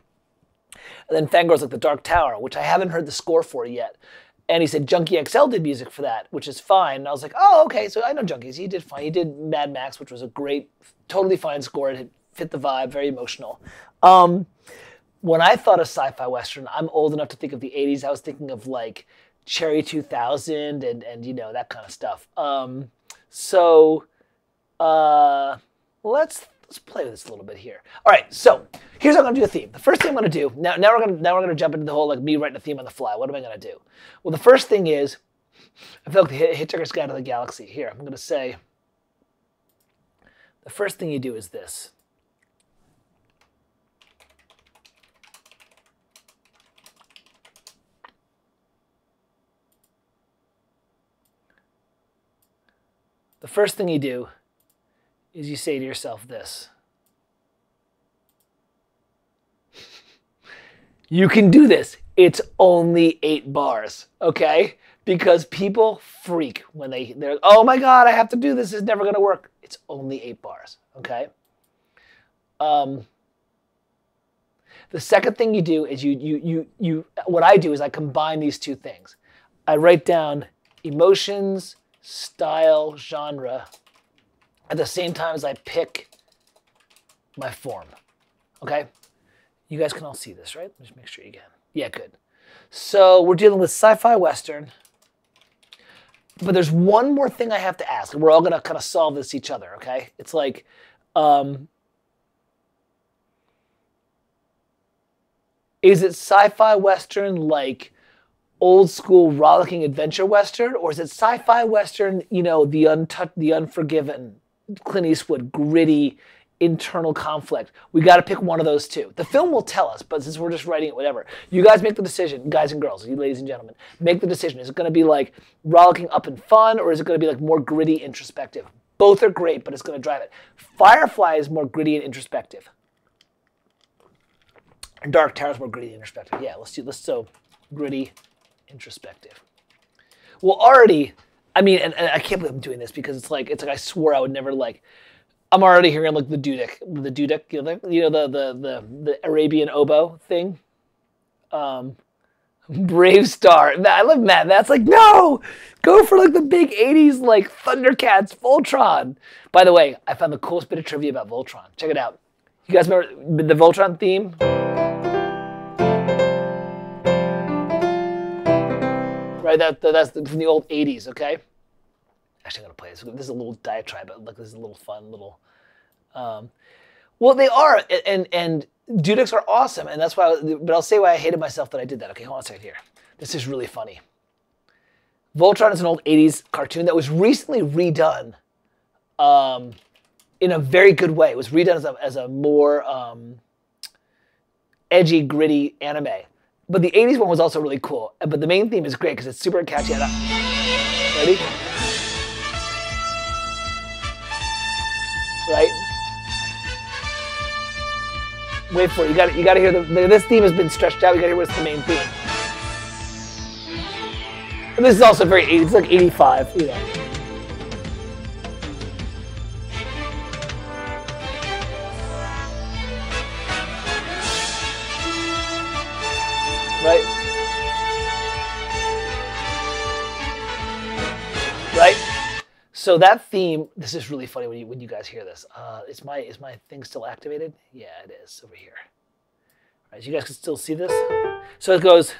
And then Fangirl's like The Dark Tower, which I haven't heard the score for yet. And he said Junkie XL did music for that, which is fine. And I was like, oh, okay, so I know Junkies. He did fine. He did Mad Max, which was a great, totally fine score. It fit the vibe, very emotional. When I thought of sci-fi Western, I'm old enough to think of the 80s. I was thinking of like Cherry 2000 and you know, that kind of stuff. Let's play with this a little bit here. All right, so here's how I'm gonna do a theme. The first thing I'm gonna do, now we're gonna jump into the whole like me writing a theme on the fly. What am I gonna do? Well, the first thing is, I feel like the Hitchhiker's Guide to the Galaxy. Here, I'm gonna say, the first thing you do is this. The first thing you do is you say to yourself this. You can do this. It's only 8 bars, okay? Because people freak when they're, oh my God, I have to do this. It's never gonna work. It's only 8 bars, okay? The second thing you do is what I do is I combine these two things. I write down emotions, style, genre, at the same time as I pick my form, okay? You guys can all see this, right? Just make sure you can. Yeah, good. So we're dealing with sci-fi Western, but there's one more thing I have to ask. We're all gonna kind of solve this each other, okay? It's like, is it sci-fi Western like old school rollicking adventure Western, or is it sci-fi Western, you know, the Unforgiven, Clint Eastwood, gritty, internal conflict? We got to pick one of those two. The film will tell us, but since we're just writing it, whatever. You guys make the decision, guys and girls, you ladies and gentlemen, make the decision. Is it going to be like rollicking up and fun, or is it going to be like more gritty, introspective? Both are great, but it's going to drive it. Firefly is more gritty and introspective. And Dark Tower is more gritty and introspective. Yeah, let's so gritty, introspective. Well, already, I mean, and I can't believe I'm doing this because it's like I swore I would never like. I'm already hearing like the dudek, the Arabian oboe thing. Brave Star. I love Matt. That's like, no, go for like the big 80s like Thundercats, Voltron. By the way, I found the coolest bit of trivia about Voltron. Check it out. You guys remember the Voltron theme? Right, that's from the old 80s, okay? Actually, I'm gonna play this. This is a little diatribe, but look, this is a little fun, little. Well, they are, and dudeks are awesome, and that's why. But I'll say why I hated myself that I did that. Okay, hold on a second here. This is really funny. Voltron is an old 80s cartoon that was recently redone, in a very good way. It was redone as a more edgy, gritty anime. But the 80s one was also really cool. But the main theme is great because it's super catchy. Ready? Right? Wait for it. You got to hear this theme has been stretched out. You got to hear what's the main theme. And this is also very 80s. It's like 85, you know. Right? Right? So that theme, this is really funny when you guys hear this. Is my thing still activated? Yeah, it is over here. All right, you guys can still see this. So it goes.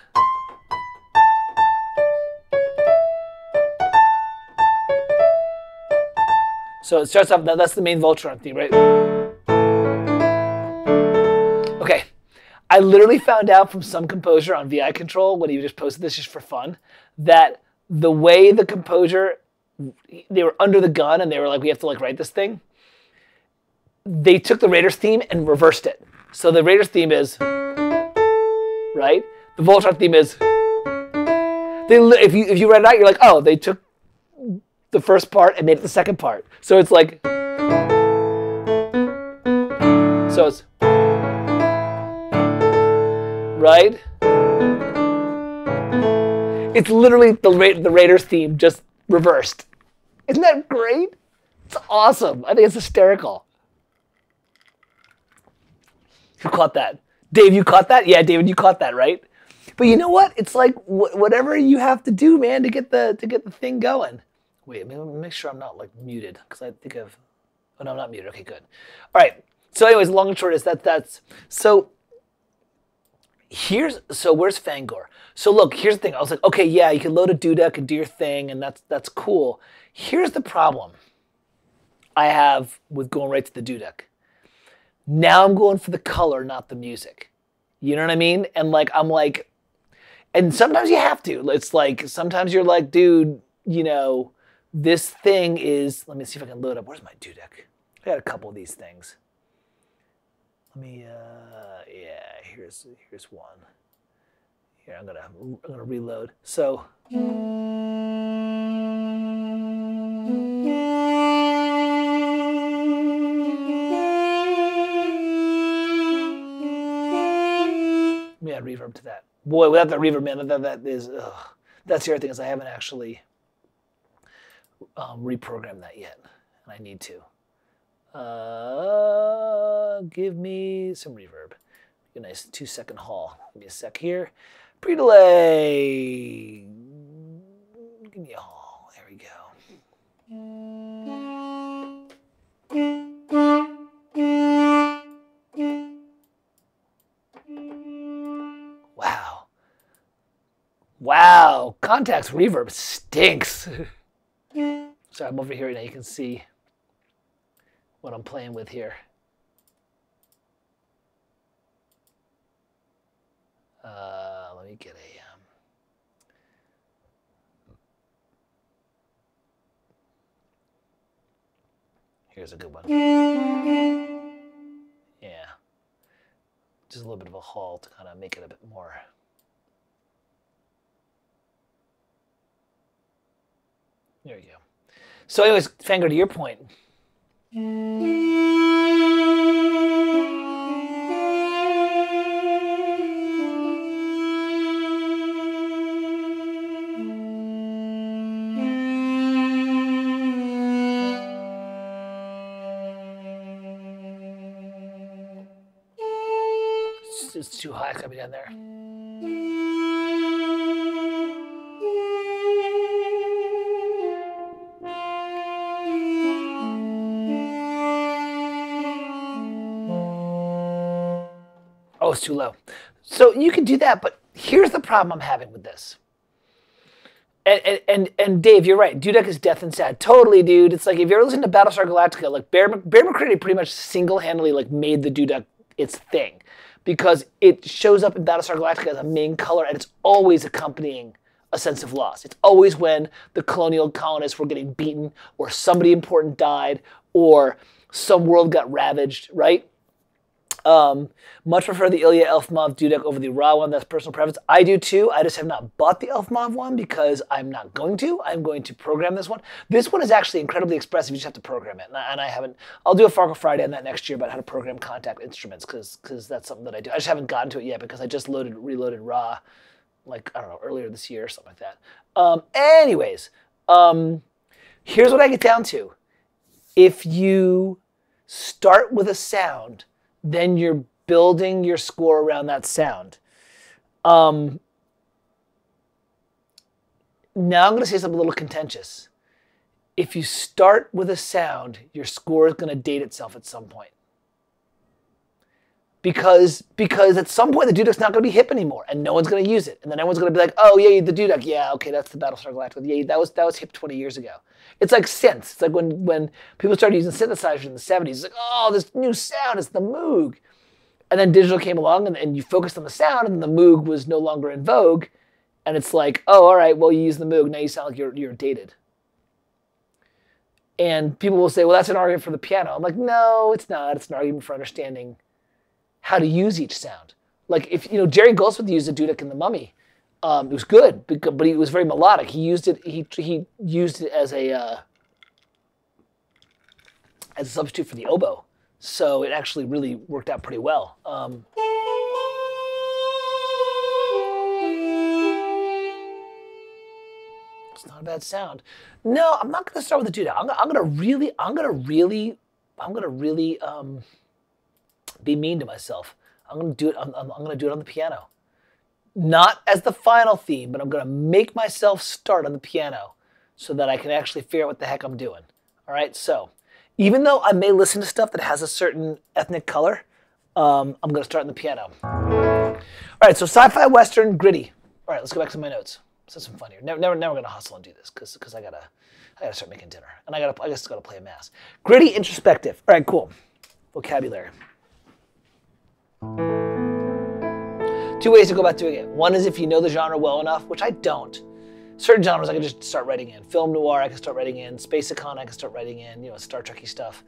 So it starts off. That's the main Voltron theme, right? Okay. I literally found out from some composer on VI Control when he just posted this just for fun that the way the composer, they were under the gun and they were like, we have to like write this thing. They took the Raiders theme and reversed it. So the Raiders theme is, right? The Voltron theme is, if you write it out, you're like, oh, they took the first part and made it the second part. So it's like, so it's, right? It's literally the Raiders theme just reversed. Isn't that great? It's awesome. I think it's hysterical. Who caught that? Dave, you caught that? Yeah, David, you caught that, right? But you know what? It's like whatever you have to do, man, to get the thing going. Wait, let me make sure I'm not like muted because I think I've. Oh no, I'm not muted. Okay, good. All right. So, anyways, long and short is that's so. Where's Fangor? So look, here's the thing. I was like, okay, yeah, you can load a duduk and do your thing, and that's cool. Here's the problem I have with going right to the duduk. Now I'm going for the color, not the music. You know what I mean? And like I'm like, and sometimes you have to. It's like sometimes you're like, dude, you know, this thing is. Let me see if I can load up. Where's my duduk? I got a couple of these things. Let me. Yeah. Here's one. Here I'm gonna reload. So. Let me add reverb to that. Boy, without that reverb, man, that is. Ugh. That's the other thing is I haven't actually reprogrammed that yet, and I need to. Give me some reverb. A nice 2-second haul. Give me a sec here. Pre-delay. Give me a haul. There we go. Wow. Wow. Contact's reverb stinks. Sorry, I'm over here now. You can see what I'm playing with here. Let me get a. Here's a good one. Yeah. Just a little bit of a haul to kind of make it a bit more. There you go. So anyways, Fangor, to your point. It's too high. It's gotta be down there. Oh, it's too low. So you can do that, but here's the problem I'm having with this. And Dave, you're right. Duduk is death and sad. Totally, dude. It's like if you're listening to Battlestar Galactica, like Bear McCreary pretty much single-handedly like made the duduk its thing, because it shows up in Battlestar Galactica as a main color, and it's always accompanying a sense of loss. It's always when the colonial colonists were getting beaten, or somebody important died, or some world got ravaged, right? Much prefer the Ilya Elfmov duduk over the raw one. That's personal preference. I do too. I just have not bought the Elfmov one because I'm not going to. I'm going to program this one. This one is actually incredibly expressive. You just have to program it. And I haven't. I'll do a Farkle Friday on that next year about how to program contact instruments because that's something that I do. I just haven't gotten to it yet because I just reloaded raw, like I don't know, earlier this year or something like that. Anyways, here's what I get down to. If you start with a sound, then you're building your score around that sound. Now I'm going to say something a little contentious. If you start with a sound, your score is going to date itself at some point. Because at some point the duduk's not going to be hip anymore, and no one's going to use it, and then everyone's going to be like, "Oh yeah, the duduk, yeah, okay, that's the Battlestar Galactica. Yeah, that was hip 20 years ago." It's like synths. It's like when people started using synthesizers in the 70s. It's like, "Oh, this new sound is the Moog," and then digital came along, and you focused on the sound, and the Moog was no longer in vogue, and it's like, "Oh, all right, well you use the Moog, now you sound like you're dated." And people will say, "Well, that's an argument for the piano." I'm like, "No, it's not. It's an argument for understanding how to use each sound." Like if Jerry Goldsmith used a duduk in The Mummy, it was good, but it was very melodic. He used it. He used it as a substitute for the oboe, so it actually really worked out pretty well. It's not a bad sound. No, I'm not going to start with the doo-dah. I'm going to really be mean to myself. I'm going to do it. I'm going to do it on the piano. Not as the final theme, but I'm going to make myself start on the piano so that I can actually figure out what the heck I'm doing. All right, so even though I may listen to stuff that has a certain ethnic color, I'm going to start on the piano. All right, so sci-fi, western, gritty. All right, let's go back to my notes. Let's have some fun here. Now we're going to hustle and do this because I gotta start making dinner, and I guess gotta play a mass. Gritty, introspective. All right, cool. Vocabulary. 2 ways to go about doing it. One is if you know the genre well enough, which I don't. Certain genres I can just start writing in. Film noir I can start writing in. Space econ I can start writing in. Star Trek-y stuff.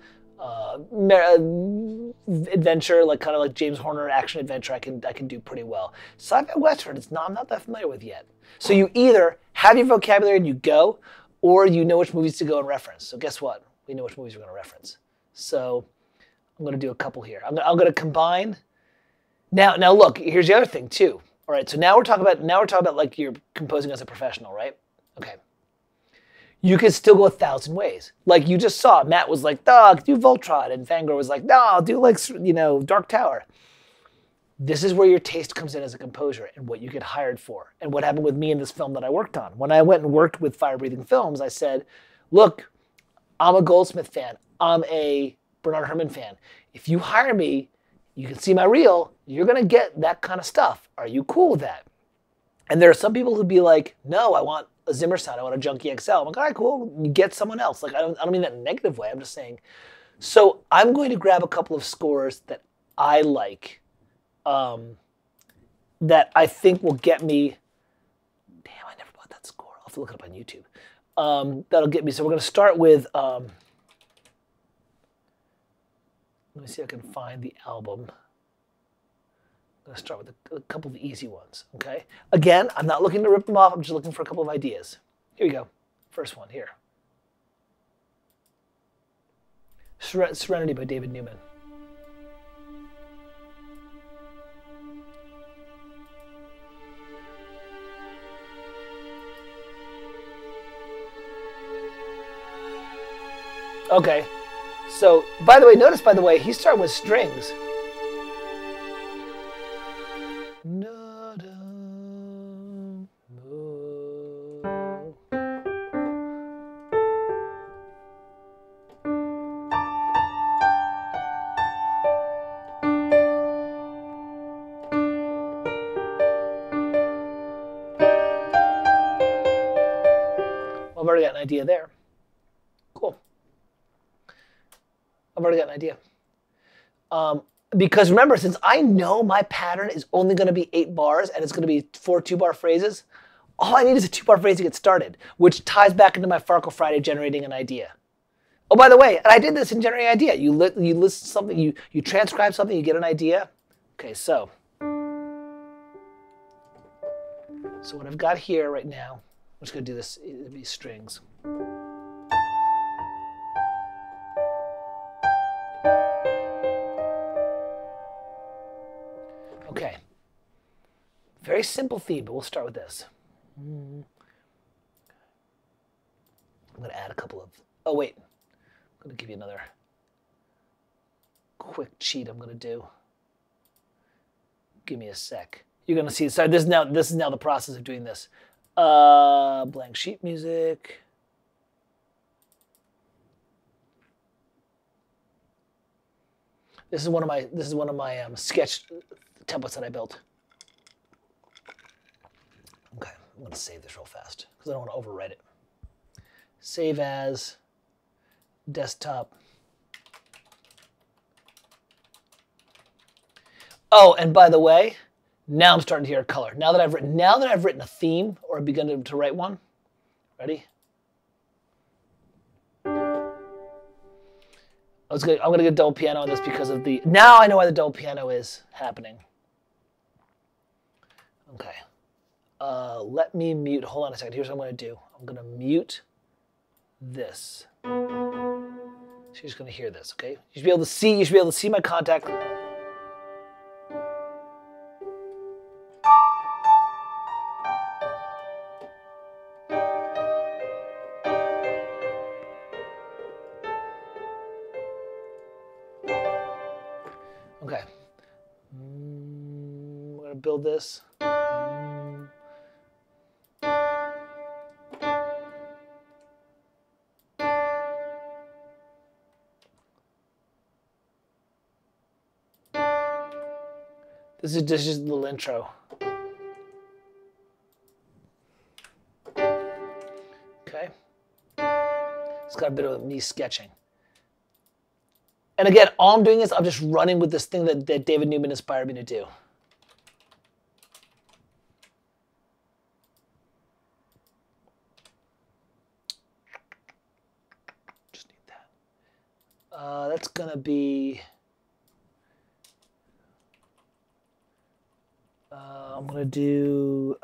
Adventure, kind of like James Horner action adventure, I can do pretty well. Sci-fi western, I'm not that familiar with yet. So you either have your vocabulary and you go, or you know which movies to go and reference. So guess what? We know which movies we're going to reference. So I'm going to do a couple here. I'm going to combine. Now look, here's the other thing too. All right, so now we're talking about like you're composing as a professional, right? Okay. You could still go 1,000 ways. Like you just saw, Matt was like, "No, do Voltron," and Fangor was like, "No, I'll do Dark Tower." This is where your taste comes in as a composer and what you get hired for. And what happened with me in this film that I worked on. When I went and worked with Fire Breathing Films, I said, "Look, I'm a Goldsmith fan. I'm a Bernard Herrmann fan. If you hire me, you can see my reel, you're going to get that kind of stuff. Are you cool with that?" And there are some people who'd be like, "No, I want a Zimmer sound. I want a Junkie XL." I'm like, "All right, cool. You get someone else." Like, I don't mean that in a negative way. I'm just saying. So I'm going to grab a couple of scores that I like, that I think will get me. Damn, I never bought that score. I'll have to look it up on YouTube. That'll get me. So we're going to start with. Let me see if I can find the album. I'm going to start with a couple of the easy ones, okay? Again, I'm not looking to rip them off. I'm just looking for a couple of ideas. Here we go. First one, here. Serenity by David Newman. Okay. So, notice, he started with strings. Well, I've already got an idea there. Cool. I've already got an idea. Because remember, since I know my pattern is only going to be 8 bars and it's going to be 4 2-bar phrases, all I need is a 2-bar phrase to get started, which ties back into my Farkle Friday generating an idea. Oh, by the way, and I did this in generating an idea. You list something, you transcribe something, you get an idea. Okay, so what I've got here right now, I'm just going to do this, it'll be strings. Okay. Very simple theme, but we'll start with this. I'm going to add a couple of... Oh, wait. I'm going to give you another quick cheat I'm going to do. Give me a sec. You're going to see... Sorry, this is now the process of doing this. Blank sheet music. This is one of my sketch templates that I built. Okay, I'm going to save this real fast because I don't want to overwrite it. Save as, desktop. Oh, and by the way, now I'm starting to hear a color. Now that I've written a theme or begun to write one. Ready? I'm going to get double piano on this because of the... Now I know why the double piano is happening. Okay. Let me mute. Hold on a second. Here's what I'm going to do. I'm going to mute this. So you're just going to hear this, okay? You should be able to see my contact. to build this. This is just a little intro. Okay. It's got a bit of me sketching. And again, all I'm doing is I'm just running with this thing that David Newman inspired me to do. Just need that. That's going to be... I'm going to do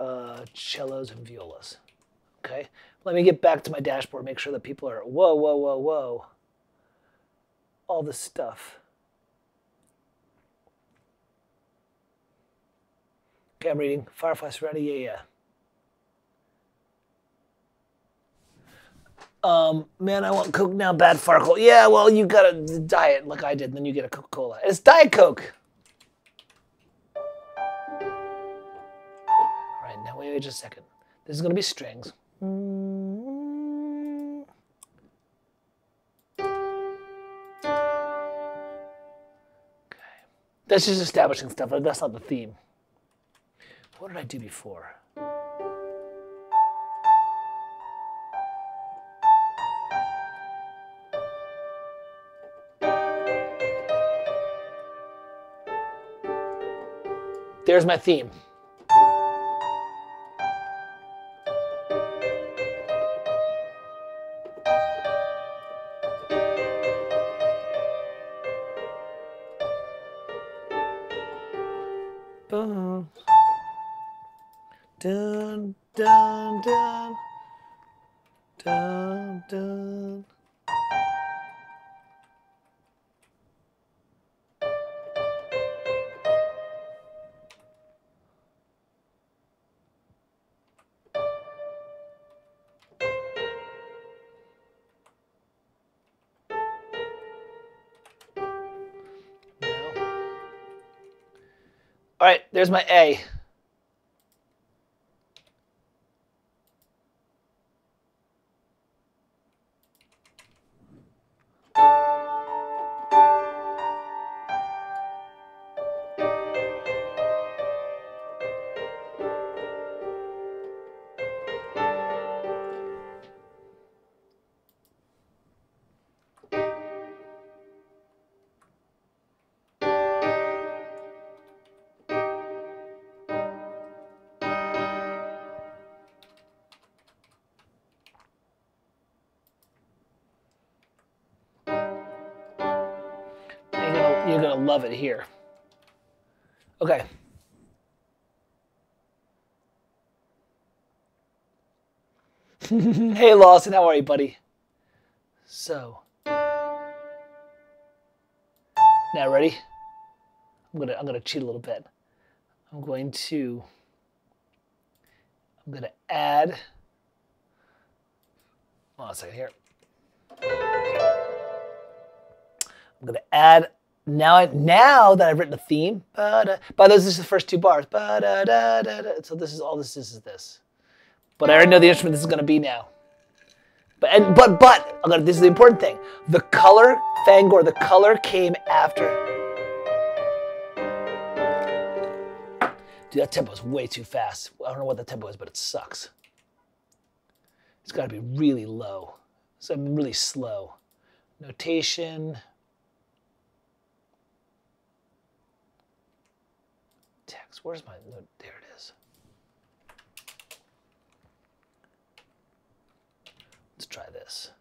cellos and violas. Okay, let me get back to my dashboard, make sure that people are, whoa, whoa, whoa, whoa. All this stuff. Okay, I'm reading. Firefly Serenity, yeah. Man, I want Coke now, bad Farkle. Yeah, well, you got to diet like I did, and then you get a Coca-Cola. It's Diet Coke. All right, now wait just a second. This is going to be strings. That's just establishing stuff. That's not the theme. What did I do before? There's my theme. Boom. Dun, dun, dun. Dun, dun. All right, there's my A. You're gonna love it here. Okay. Hey Lawson, how are you, buddy? So now ready? I'm gonna cheat a little bit. I'm gonna add. Hold on a second here. I'm gonna add. Now that I've written a theme, by the way, this is the first two bars. So this is all this is this. But I already know the instrument this is going to be now. But this is the important thing. The color, Fangor, the color came after. Dude, that tempo is way too fast. I don't know what the tempo is, but it sucks. It's got to be really low. So I'm really slow. Notation. Text. Where's my note? There it is. Let's try this.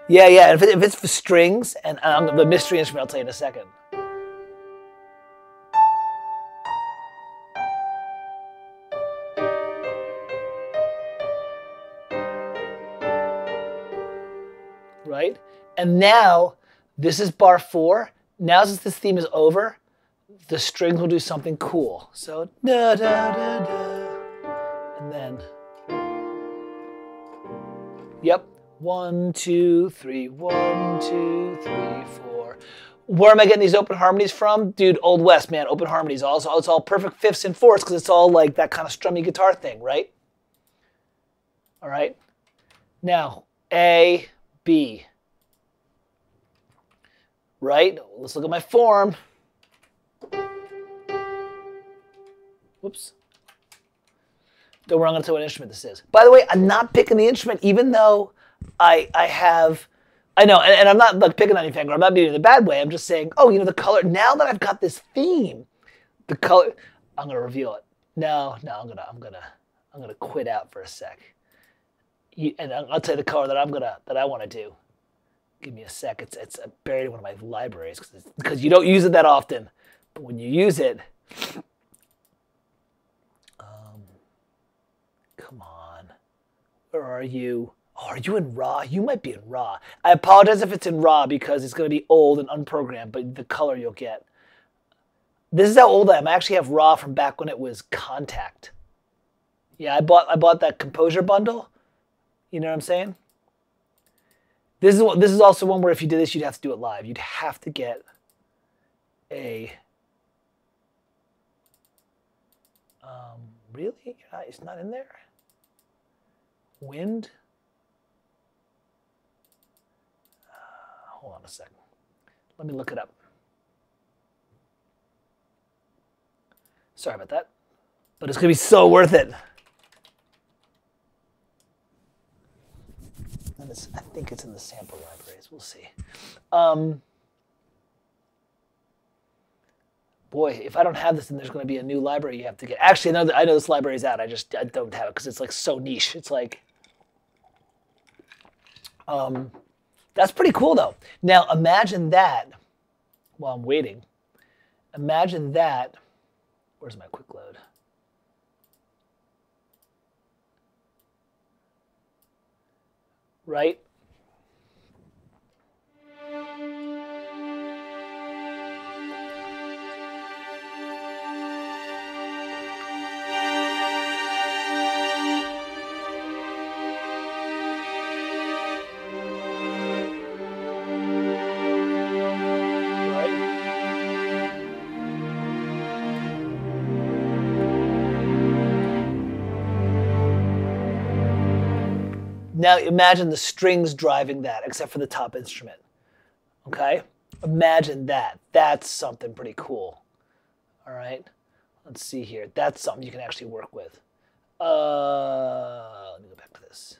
Yeah. If it's for strings and the mystery instrument, I'll tell you in a second. Right? And now this is bar 4. Now since this theme is over, the strings will do something cool. So da da da da, and then yep, 1 2 3, 1 2 3 4, Where am I getting these open harmonies from? Dude, Old West, man, open harmonies. Also, it's all perfect fifths and fourths because it's all like that kind of strummy guitar thing, right? All right. Now, A, B. Right? Let's look at my form. Whoops. Don't worry, I'm going to tell you what instrument this is. By the way, I'm not picking the instrument even though I know, and I'm not like picking on anything, or I'm not being in a bad way. I'm just saying, oh, you know, the color, now that I've got this theme, the color, I'm going to reveal it. No, I'm going to quit out for a sec. And I'll tell you the color that I want to do. Give me a sec. It's buried in one of my libraries because you don't use it that often. But when you use it, come on, where are you? Oh, are you in RAW? You might be in RAW. I apologize if it's in RAW because it's going to be old and unprogrammed, but the color you'll get. This is how old I am. I actually have RAW from back when it was Contact. Yeah, I bought that Composure bundle. You know what I'm saying? This is also one where if you did this, you'd have to do it live. You'd have to get a. Really? It's not in there? Wind? Hold on a second. Let me look it up. Sorry about that. But it's going to be so worth it. And I think it's in the sample libraries. We'll see. Boy, if I don't have this, then there's going to be a new library you have to get. Actually, I know this library is out. I don't have it because it's like so niche. It's like, that's pretty cool though. Now imagine that. While I'm waiting, imagine that. Where's my quick load? Right? Now imagine the strings driving that, except for the top instrument. Okay? Imagine that. That's something pretty cool. All right? Let's see here. That's something you can actually work with. Let me go back to this.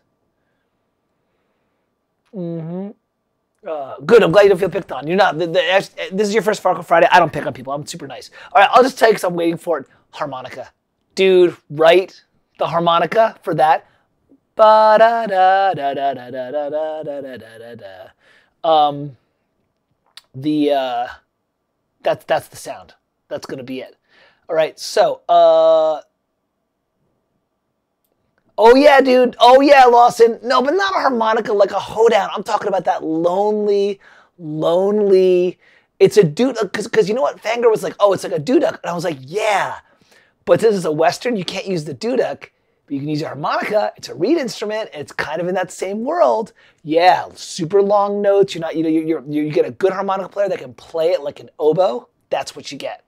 Good. I'm glad you don't feel picked on. You're not. This is your first Farkle Friday. I don't pick on people. I'm super nice. All right, I'll just tell you because I'm waiting for it. Harmonica. Dude, right? The harmonica for that. Ba da da da da da da da da da da da da. That's the sound. That's gonna be it. All right. So oh yeah, dude. Oh yeah, Lawson. No, but not a harmonica like a hoedown. I'm talking about that lonely. It's a duduk because you know what? Fanger was like, oh, it's like a duduk, and I was like, yeah. But this is a Western. You can't use the duduk. But you can use your harmonica. It's a reed instrument. It's kind of in that same world. Yeah, super long notes. You get a good harmonica player that can play it like an oboe. That's what you get.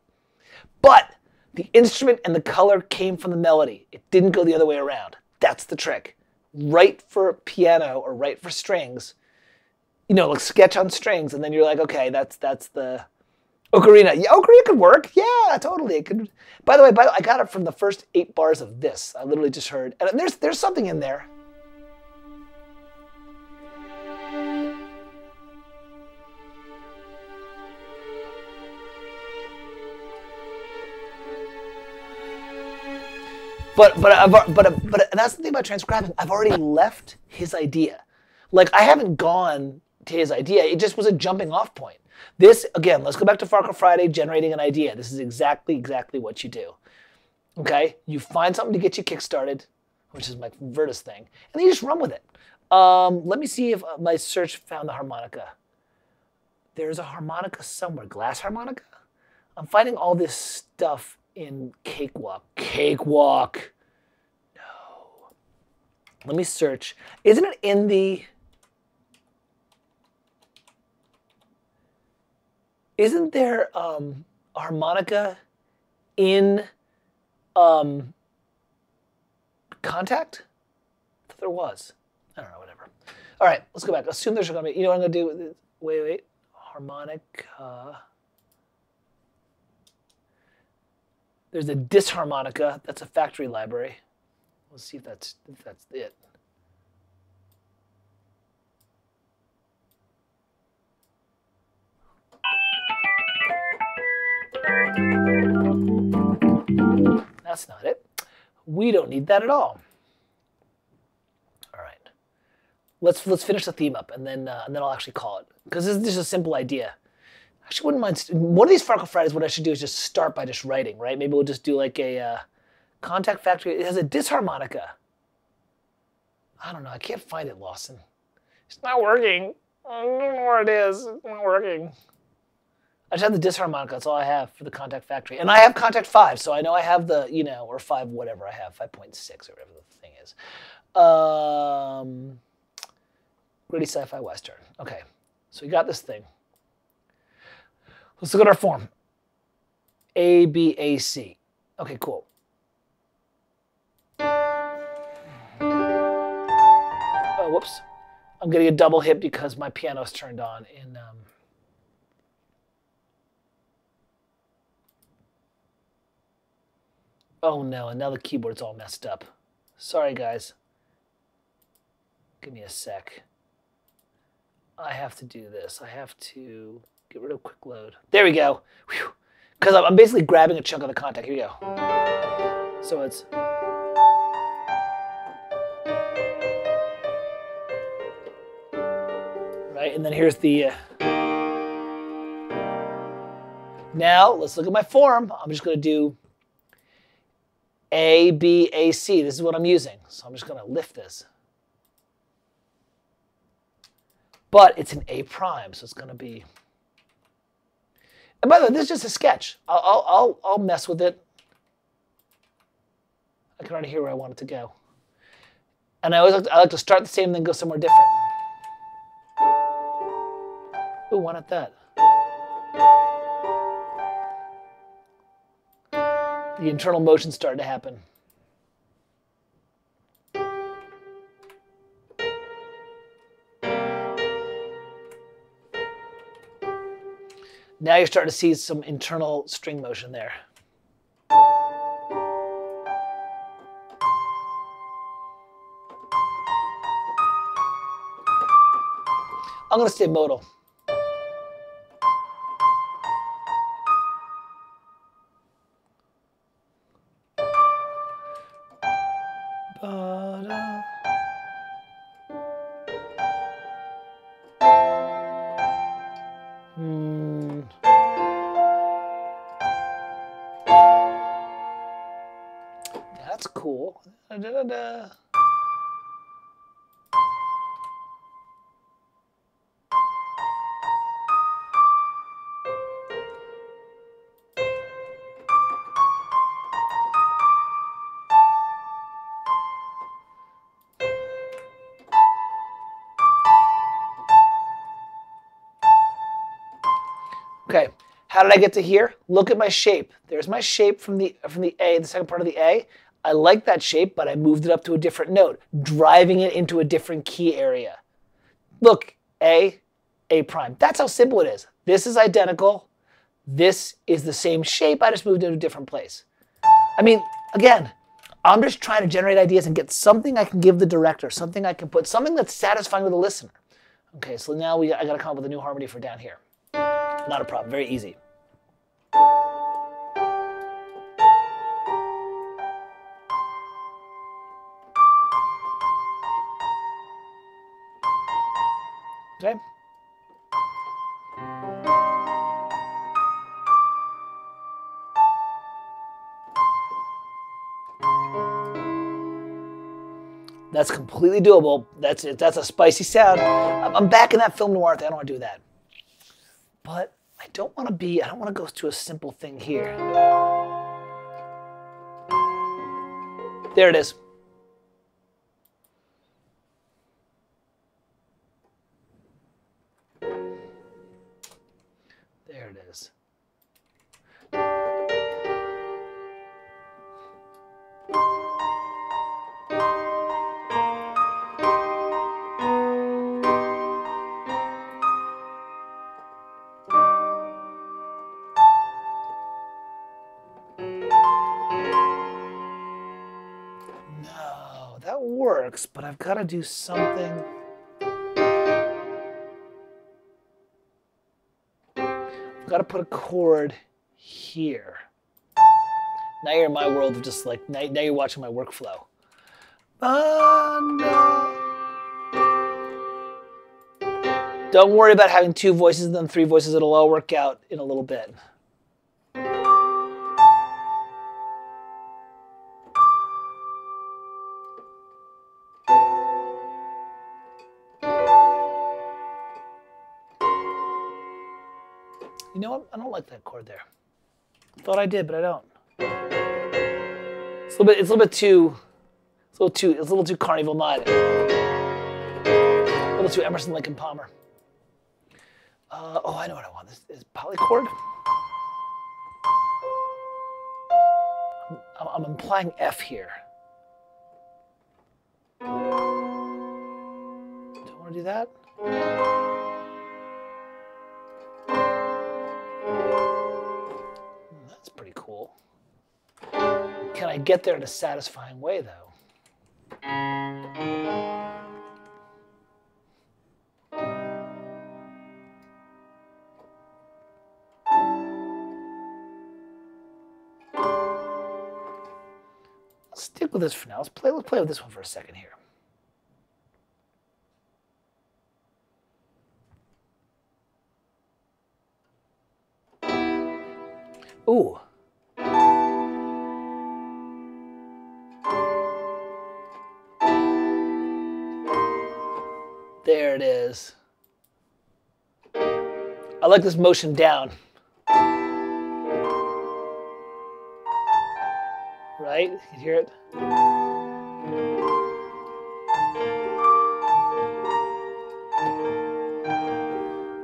But the instrument and the color came from the melody. It didn't go the other way around. That's the trick. Write for piano or write for strings. You know, like sketch on strings, and then you're like, okay, that's the ocarina. Yeah, ocarina could work. Yeah, totally. It could. By the way, I got it from the first 8 bars of this. I literally just heard, and there's something in there. But that's the thing about transcribing. I've already left his idea. Like I haven't gone to his idea. It just was a jumping off point. This, again, let's go back to Farkle Friday, generating an idea. This is exactly what you do. Okay? You find something to get you kickstarted, which is my Virtus thing, and then you just run with it. Let me see if my search found the harmonica. There's a harmonica somewhere. Glass harmonica? I'm finding all this stuff in Cakewalk. Cakewalk! No. Let me search. Isn't it in the... Isn't there a harmonica in contact? I thought there was. I don't know, whatever. All right, let's go back. Assume there's going to be, you know what I'm going to do? Wait. Harmonica. There's a disharmonica. That's a factory library. Let's see if that's it. That's not it. We don't need that at all. All right. Let's finish the theme up, and then I'll actually call it, because this is just a simple idea. I actually wouldn't mind. One of these Farkle Fridays, what I should do is just start by just writing, right? Maybe we'll just do like a contact factory. It has a disharmonica. I don't know. I can't find it, Lawson. It's not working. I don't know where it is. It's not working. I just have the disharmonica. That's all I have for the contact factory. And I have contact 5, so I know I have the, or 5, whatever I have, 5.6 or whatever the thing is. Gritty sci-fi western. Okay, so we got this thing. Let's look at our form. A, B, A, C. Okay, cool. Oh, whoops. I'm getting a double hit because my piano's turned on in... Oh no, and now the keyboard's all messed up. Sorry, guys. Give me a sec. I have to do this. I have to get rid of quick load. There we go. Because I'm basically grabbing a chunk of the contact. Here we go. So it's... Right, and then here's the... Now, let's look at my form. I'm just going to do A, B, A, C. This is what I'm using. So I'm just going to lift this. But it's an A prime, so it's going to be... And by the way, this is just a sketch. I'll mess with it. I can already hear where I want it to go. And I like to start the same and then go somewhere different. Ooh, why not that? The internal motion started to happen. Now you're starting to see some internal string motion there. I'm going to stay modal. That's cool. Da-da-da-da. Okay, how did I get to here? Look at my shape. There's my shape from the A, the second part of the A. I like that shape, but I moved it up to a different note, driving it into a different key area. Look, A, A prime. That's how simple it is. This is identical. This is the same shape. I just moved it to a different place. I mean, again, I'm just trying to generate ideas and get something I can give the director, something I can put, something that's satisfying to the listener. Okay, so now I got to come up with a new harmony for down here. Not a problem, very easy. Okay. That's completely doable. That's it. That's a spicy sound. I'm back in that film noir thing. I don't want to do that. But I don't want to go to a simple thing here. There it is. There it is. No, that works, but I've got to do something. I've got to put a chord here. Now you're in my world of just like, now you're watching my workflow. No. Don't worry about having 2 voices and then 3 voices. It'll all work out in a little bit. You know what? I don't like that chord there. Thought I did, but I don't. It's a little bit too Carnival Night. A little too Emerson, Lake and Palmer. Oh, I know what I want. This is polychord. I'm implying F here. Don't want to do that. That's pretty cool. Can I get there in a satisfying way, though? Let's stick with this for now. Let's play with this one for a second here. Ooh. There it is. I like this motion down. Right? You can hear it.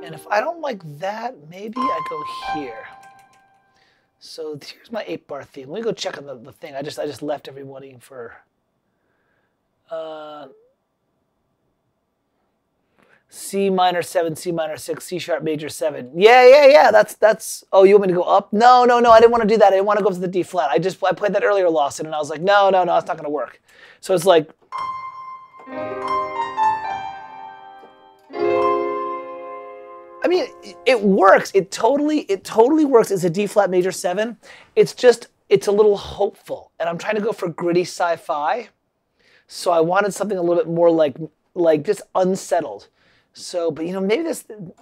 And if I don't like that, maybe I go here. So here's my 8-bar theme. Let me go check on the thing. I just left everybody for C minor 7, C minor 6, C sharp major 7. Yeah. That's. Oh, you want me to go up? No. I didn't want to do that. I didn't want to go up to the D flat. I played that earlier, Lawson, and I was like, no, it's not going to work. So it's like. I mean, it works. It totally works. It's a D flat major 7. It's a little hopeful, and I'm trying to go for gritty sci-fi. So I wanted something a little bit more like just unsettled. So, but maybe this kind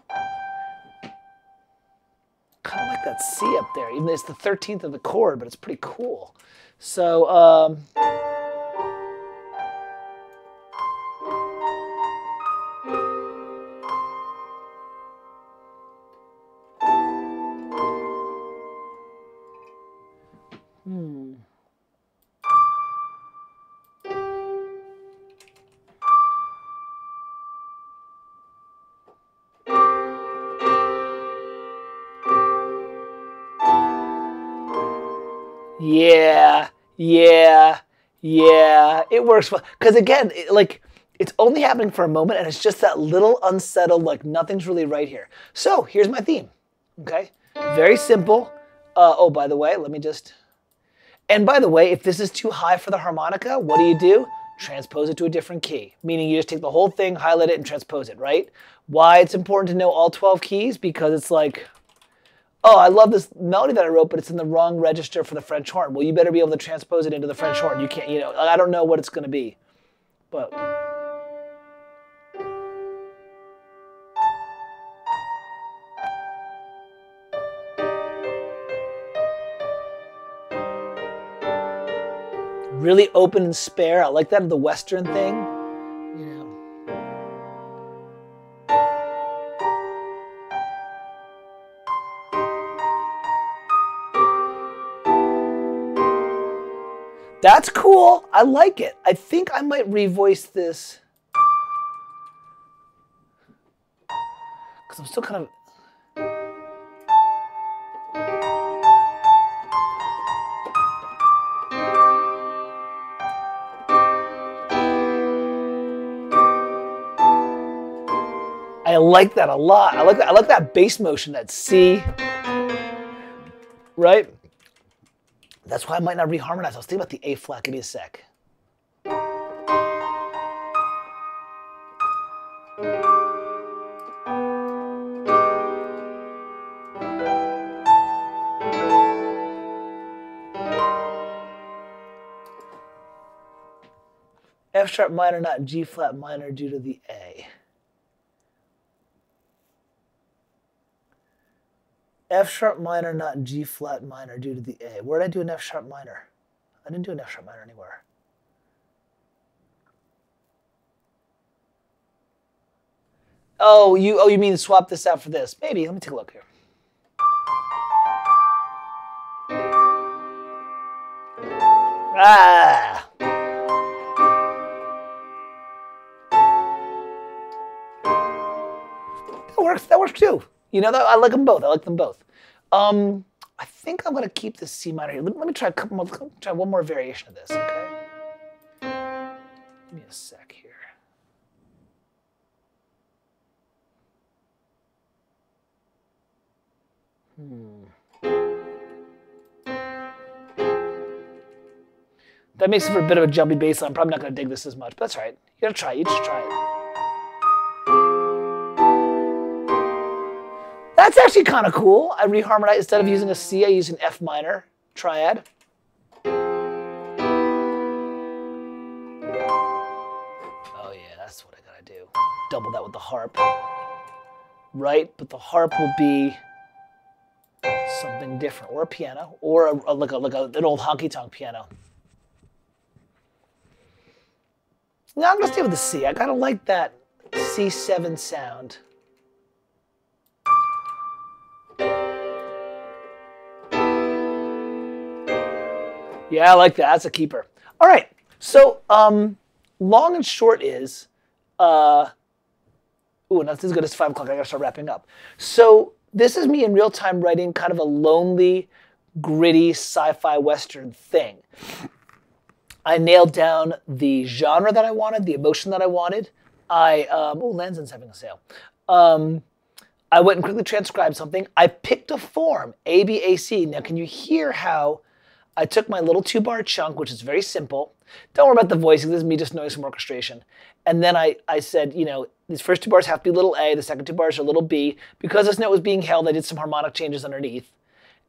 of like that C up there. Even though it's the 13th of the chord, but it's pretty cool. So. Yeah. It works well. Because again, it's only happening for a moment, and it's just that little unsettled, like nothing's really right here. So here's my theme. Okay? Very simple. Oh, by the way, and by the way, if this is too high for the harmonica, what do? Transpose it to a different key. Meaning you just take the whole thing, highlight it, and transpose it, right? Why it's important to know all 12 keys? Because it's like, oh, I love this melody that I wrote, but it's in the wrong register for the French horn. Well, you better be able to transpose it into the French horn. You can't, I don't know what it's going to be. But really open and spare. I like that, the Western thing. That's cool. I like it. I think I might revoice this. Because I'm still kind of... I like that a lot. I like that bass motion, that C. Right? That's why I might not reharmonize. I was thinking about the A flat. Give me a sec. F sharp minor, not G flat minor due to the A. F sharp minor, not G flat minor due to the A. Where did I do an F sharp minor? I didn't do an F sharp minor anywhere. Oh, you mean swap this out for this? Maybe. Let me take a look here. Ah. That works. That works too. You know, I like them both. I like them both. I think I'm gonna keep this C minor here. Let me try a couple more. Try one more variation of this. Okay. Give me a sec here. That makes it for a bit of a jumpy bass line. I'm probably not going to dig this as much, but that's all right. You got to try it. You just try it. That's actually kind of cool. I reharmonize. Instead of using a C, I use an F minor triad. Oh yeah, that's what I got to do. Double that with the harp. Right? But the harp will be something different, or a piano, or like an old honky-tonk piano. Now I'm gonna stay with the C. I gotta like that C7 sound. Yeah, I like that. That's a keeper. All right. So long and short is, ooh, not as good as 5 o'clock. I gotta start wrapping up. So this is me in real time writing kind of a lonely, gritty sci-fi Western thing. I nailed down the genre that I wanted, the emotion that I wanted. Oh, Lanzin's having a sale. I went and quickly transcribed something. I picked a form, A, B, A, C. Now, can you hear how I took my little 2-bar chunk, which is very simple. Don't worry about the voicing. This is me just knowing some orchestration. And then I said, you know, these first 2 bars have to be little A. The second 2 bars are little B. Because this note was being held, I did some harmonic changes underneath.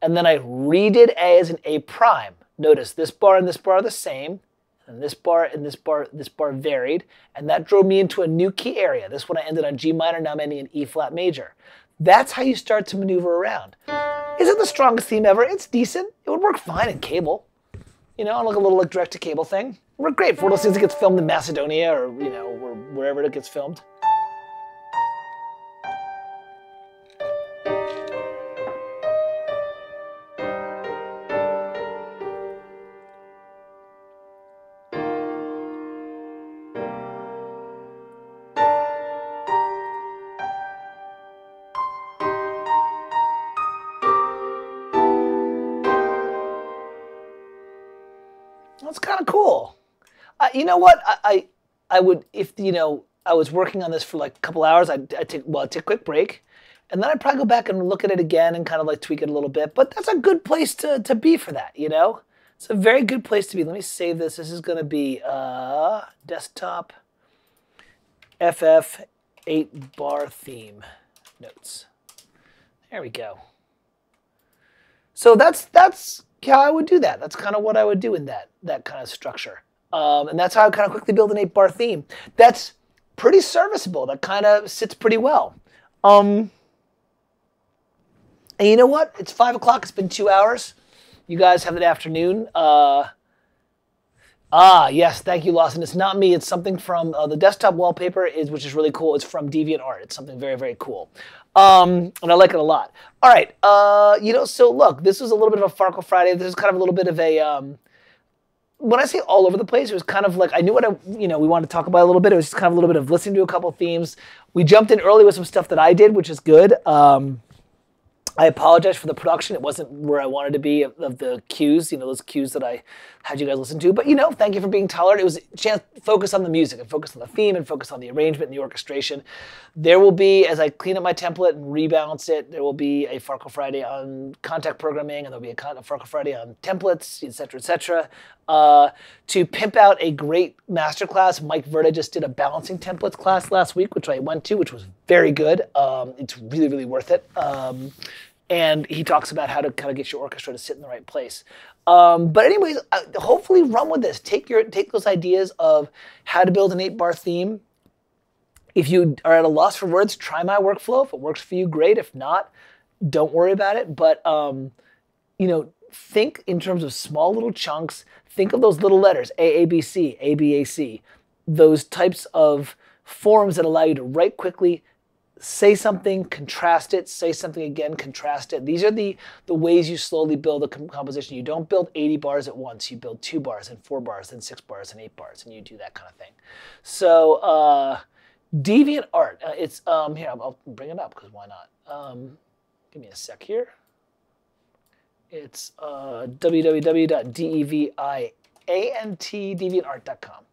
And then I redid A as an A prime. Notice this bar and this bar are the same. And this bar and this bar varied. And that drove me into a new key area. This one I ended on G minor, now I'm ending in E flat major. That's how you start to maneuver around. Is it the strongest theme ever? It's decent. It would work fine in cable. You know, like a little like direct-to-cable thing. It would work great for one of those things that gets filmed in Macedonia or, you know, or wherever it gets filmed. That's kind of cool. You know what? I would, if, you know, I was working on this for like a couple hours, I'd take a quick break. And then I'd probably go back and look at it again and kind of like tweak it a little bit. But that's a good place to be for that, you know? It's a very good place to be. Let me save this. This is going to be desktop FF 8-bar theme notes. There we go. So that's how I would do that. That's kind of what I would do in that kind of structure. And that's how I kind of quickly build an 8-bar theme. That's pretty serviceable. That kind of sits pretty well. And you know what? It's 5 o'clock. It's been 2 hours. You guys have an afternoon. Yes, thank you, Lawson. It's not me. It's something from the desktop wallpaper, which is really cool. It's from DeviantArt. It's something very, very cool. And I like it a lot. All right. You know, so look, this was a little bit of a Farkle Friday. This is kind of a little bit of a... when I say all over the place, it was kind of like I knew what we wanted to talk about a little bit. It was just kind of a little bit of listening to a couple themes. We jumped in early with some stuff that I did, which is good. I apologize for the production. It wasn't where I wanted to be of the cues, you know, those cues that I had you guys listen to. But, you know, thank you for being tolerant. It was a chance to focus on the music and focus on the theme and focus on the arrangement and the orchestration. There will be, as I clean up my template and rebalance it, there will be a Farkle Friday on contact programming, and there'll be a Farkle Friday on templates, et cetera, et cetera. To pimp out a great masterclass, Mike Verda just did a balancing templates class last week, which I went to, which was very good. It's really, really worth it. And he talks about how to kind of get your orchestra to sit in the right place. But anyways, hopefully run with this. Take those ideas of how to build an 8-bar theme. If you are at a loss for words, try my workflow. If it works for you, great. If not, don't worry about it. But think in terms of small little chunks. Think of those little letters, A, A, B, C, A, B, A, C. Those types of forms that allow you to write quickly, say something, contrast it, say something again, contrast it. These are the ways you slowly build a composition. You don't build 80 bars at once. You build 2 bars and 4 bars and 6 bars and 8 bars, and you do that kind of thing. So Deviant Art. It's here. I'll bring it up because why not? Give me a sec here. It's www.deviantdeviantart.com.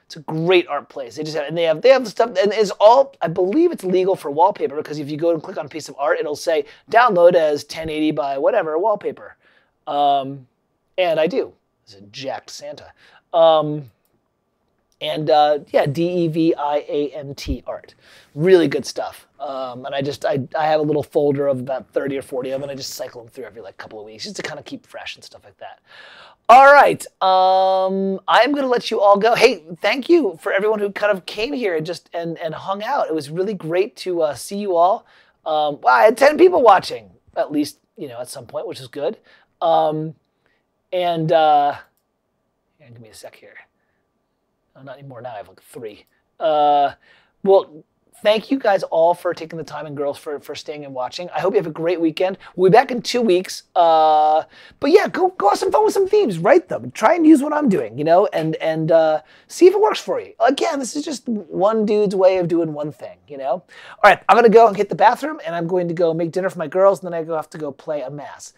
It's a great art place. They have the stuff, and it's all, I believe it's legal for wallpaper, because if you go and click on a piece of art, it'll say download as 1080 by whatever wallpaper. And I do. It's a jacked Santa. Deviant art. Really good stuff. And I have a little folder of about 30 or 40 of them, and I just cycle them through every couple of weeks just to kind of keep fresh and stuff like that. All right, I'm going to let you all go. Hey, thank you for everyone who kind of came here and hung out. It was really great to see you all. Wow, I had 10 people watching, at least, at some point, which is good. Give me a sec here. Oh, not anymore now, I have 3. Well, thank you guys all for taking the time, and girls for staying and watching. I hope you have a great weekend. We'll be back in 2 weeks. But yeah, go have some fun with some themes. Write them. Try and use what I'm doing, and see if it works for you. Again, this is just one dude's way of doing one thing, All right, I'm going to go and hit the bathroom, and I'm going to go make dinner for my girls, and then I have to go play a mass.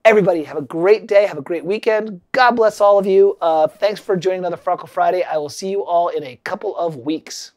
Everybody, have a great day. Have a great weekend. God bless all of you. Thanks for joining another Farkle Friday. I will see you all in a couple of weeks.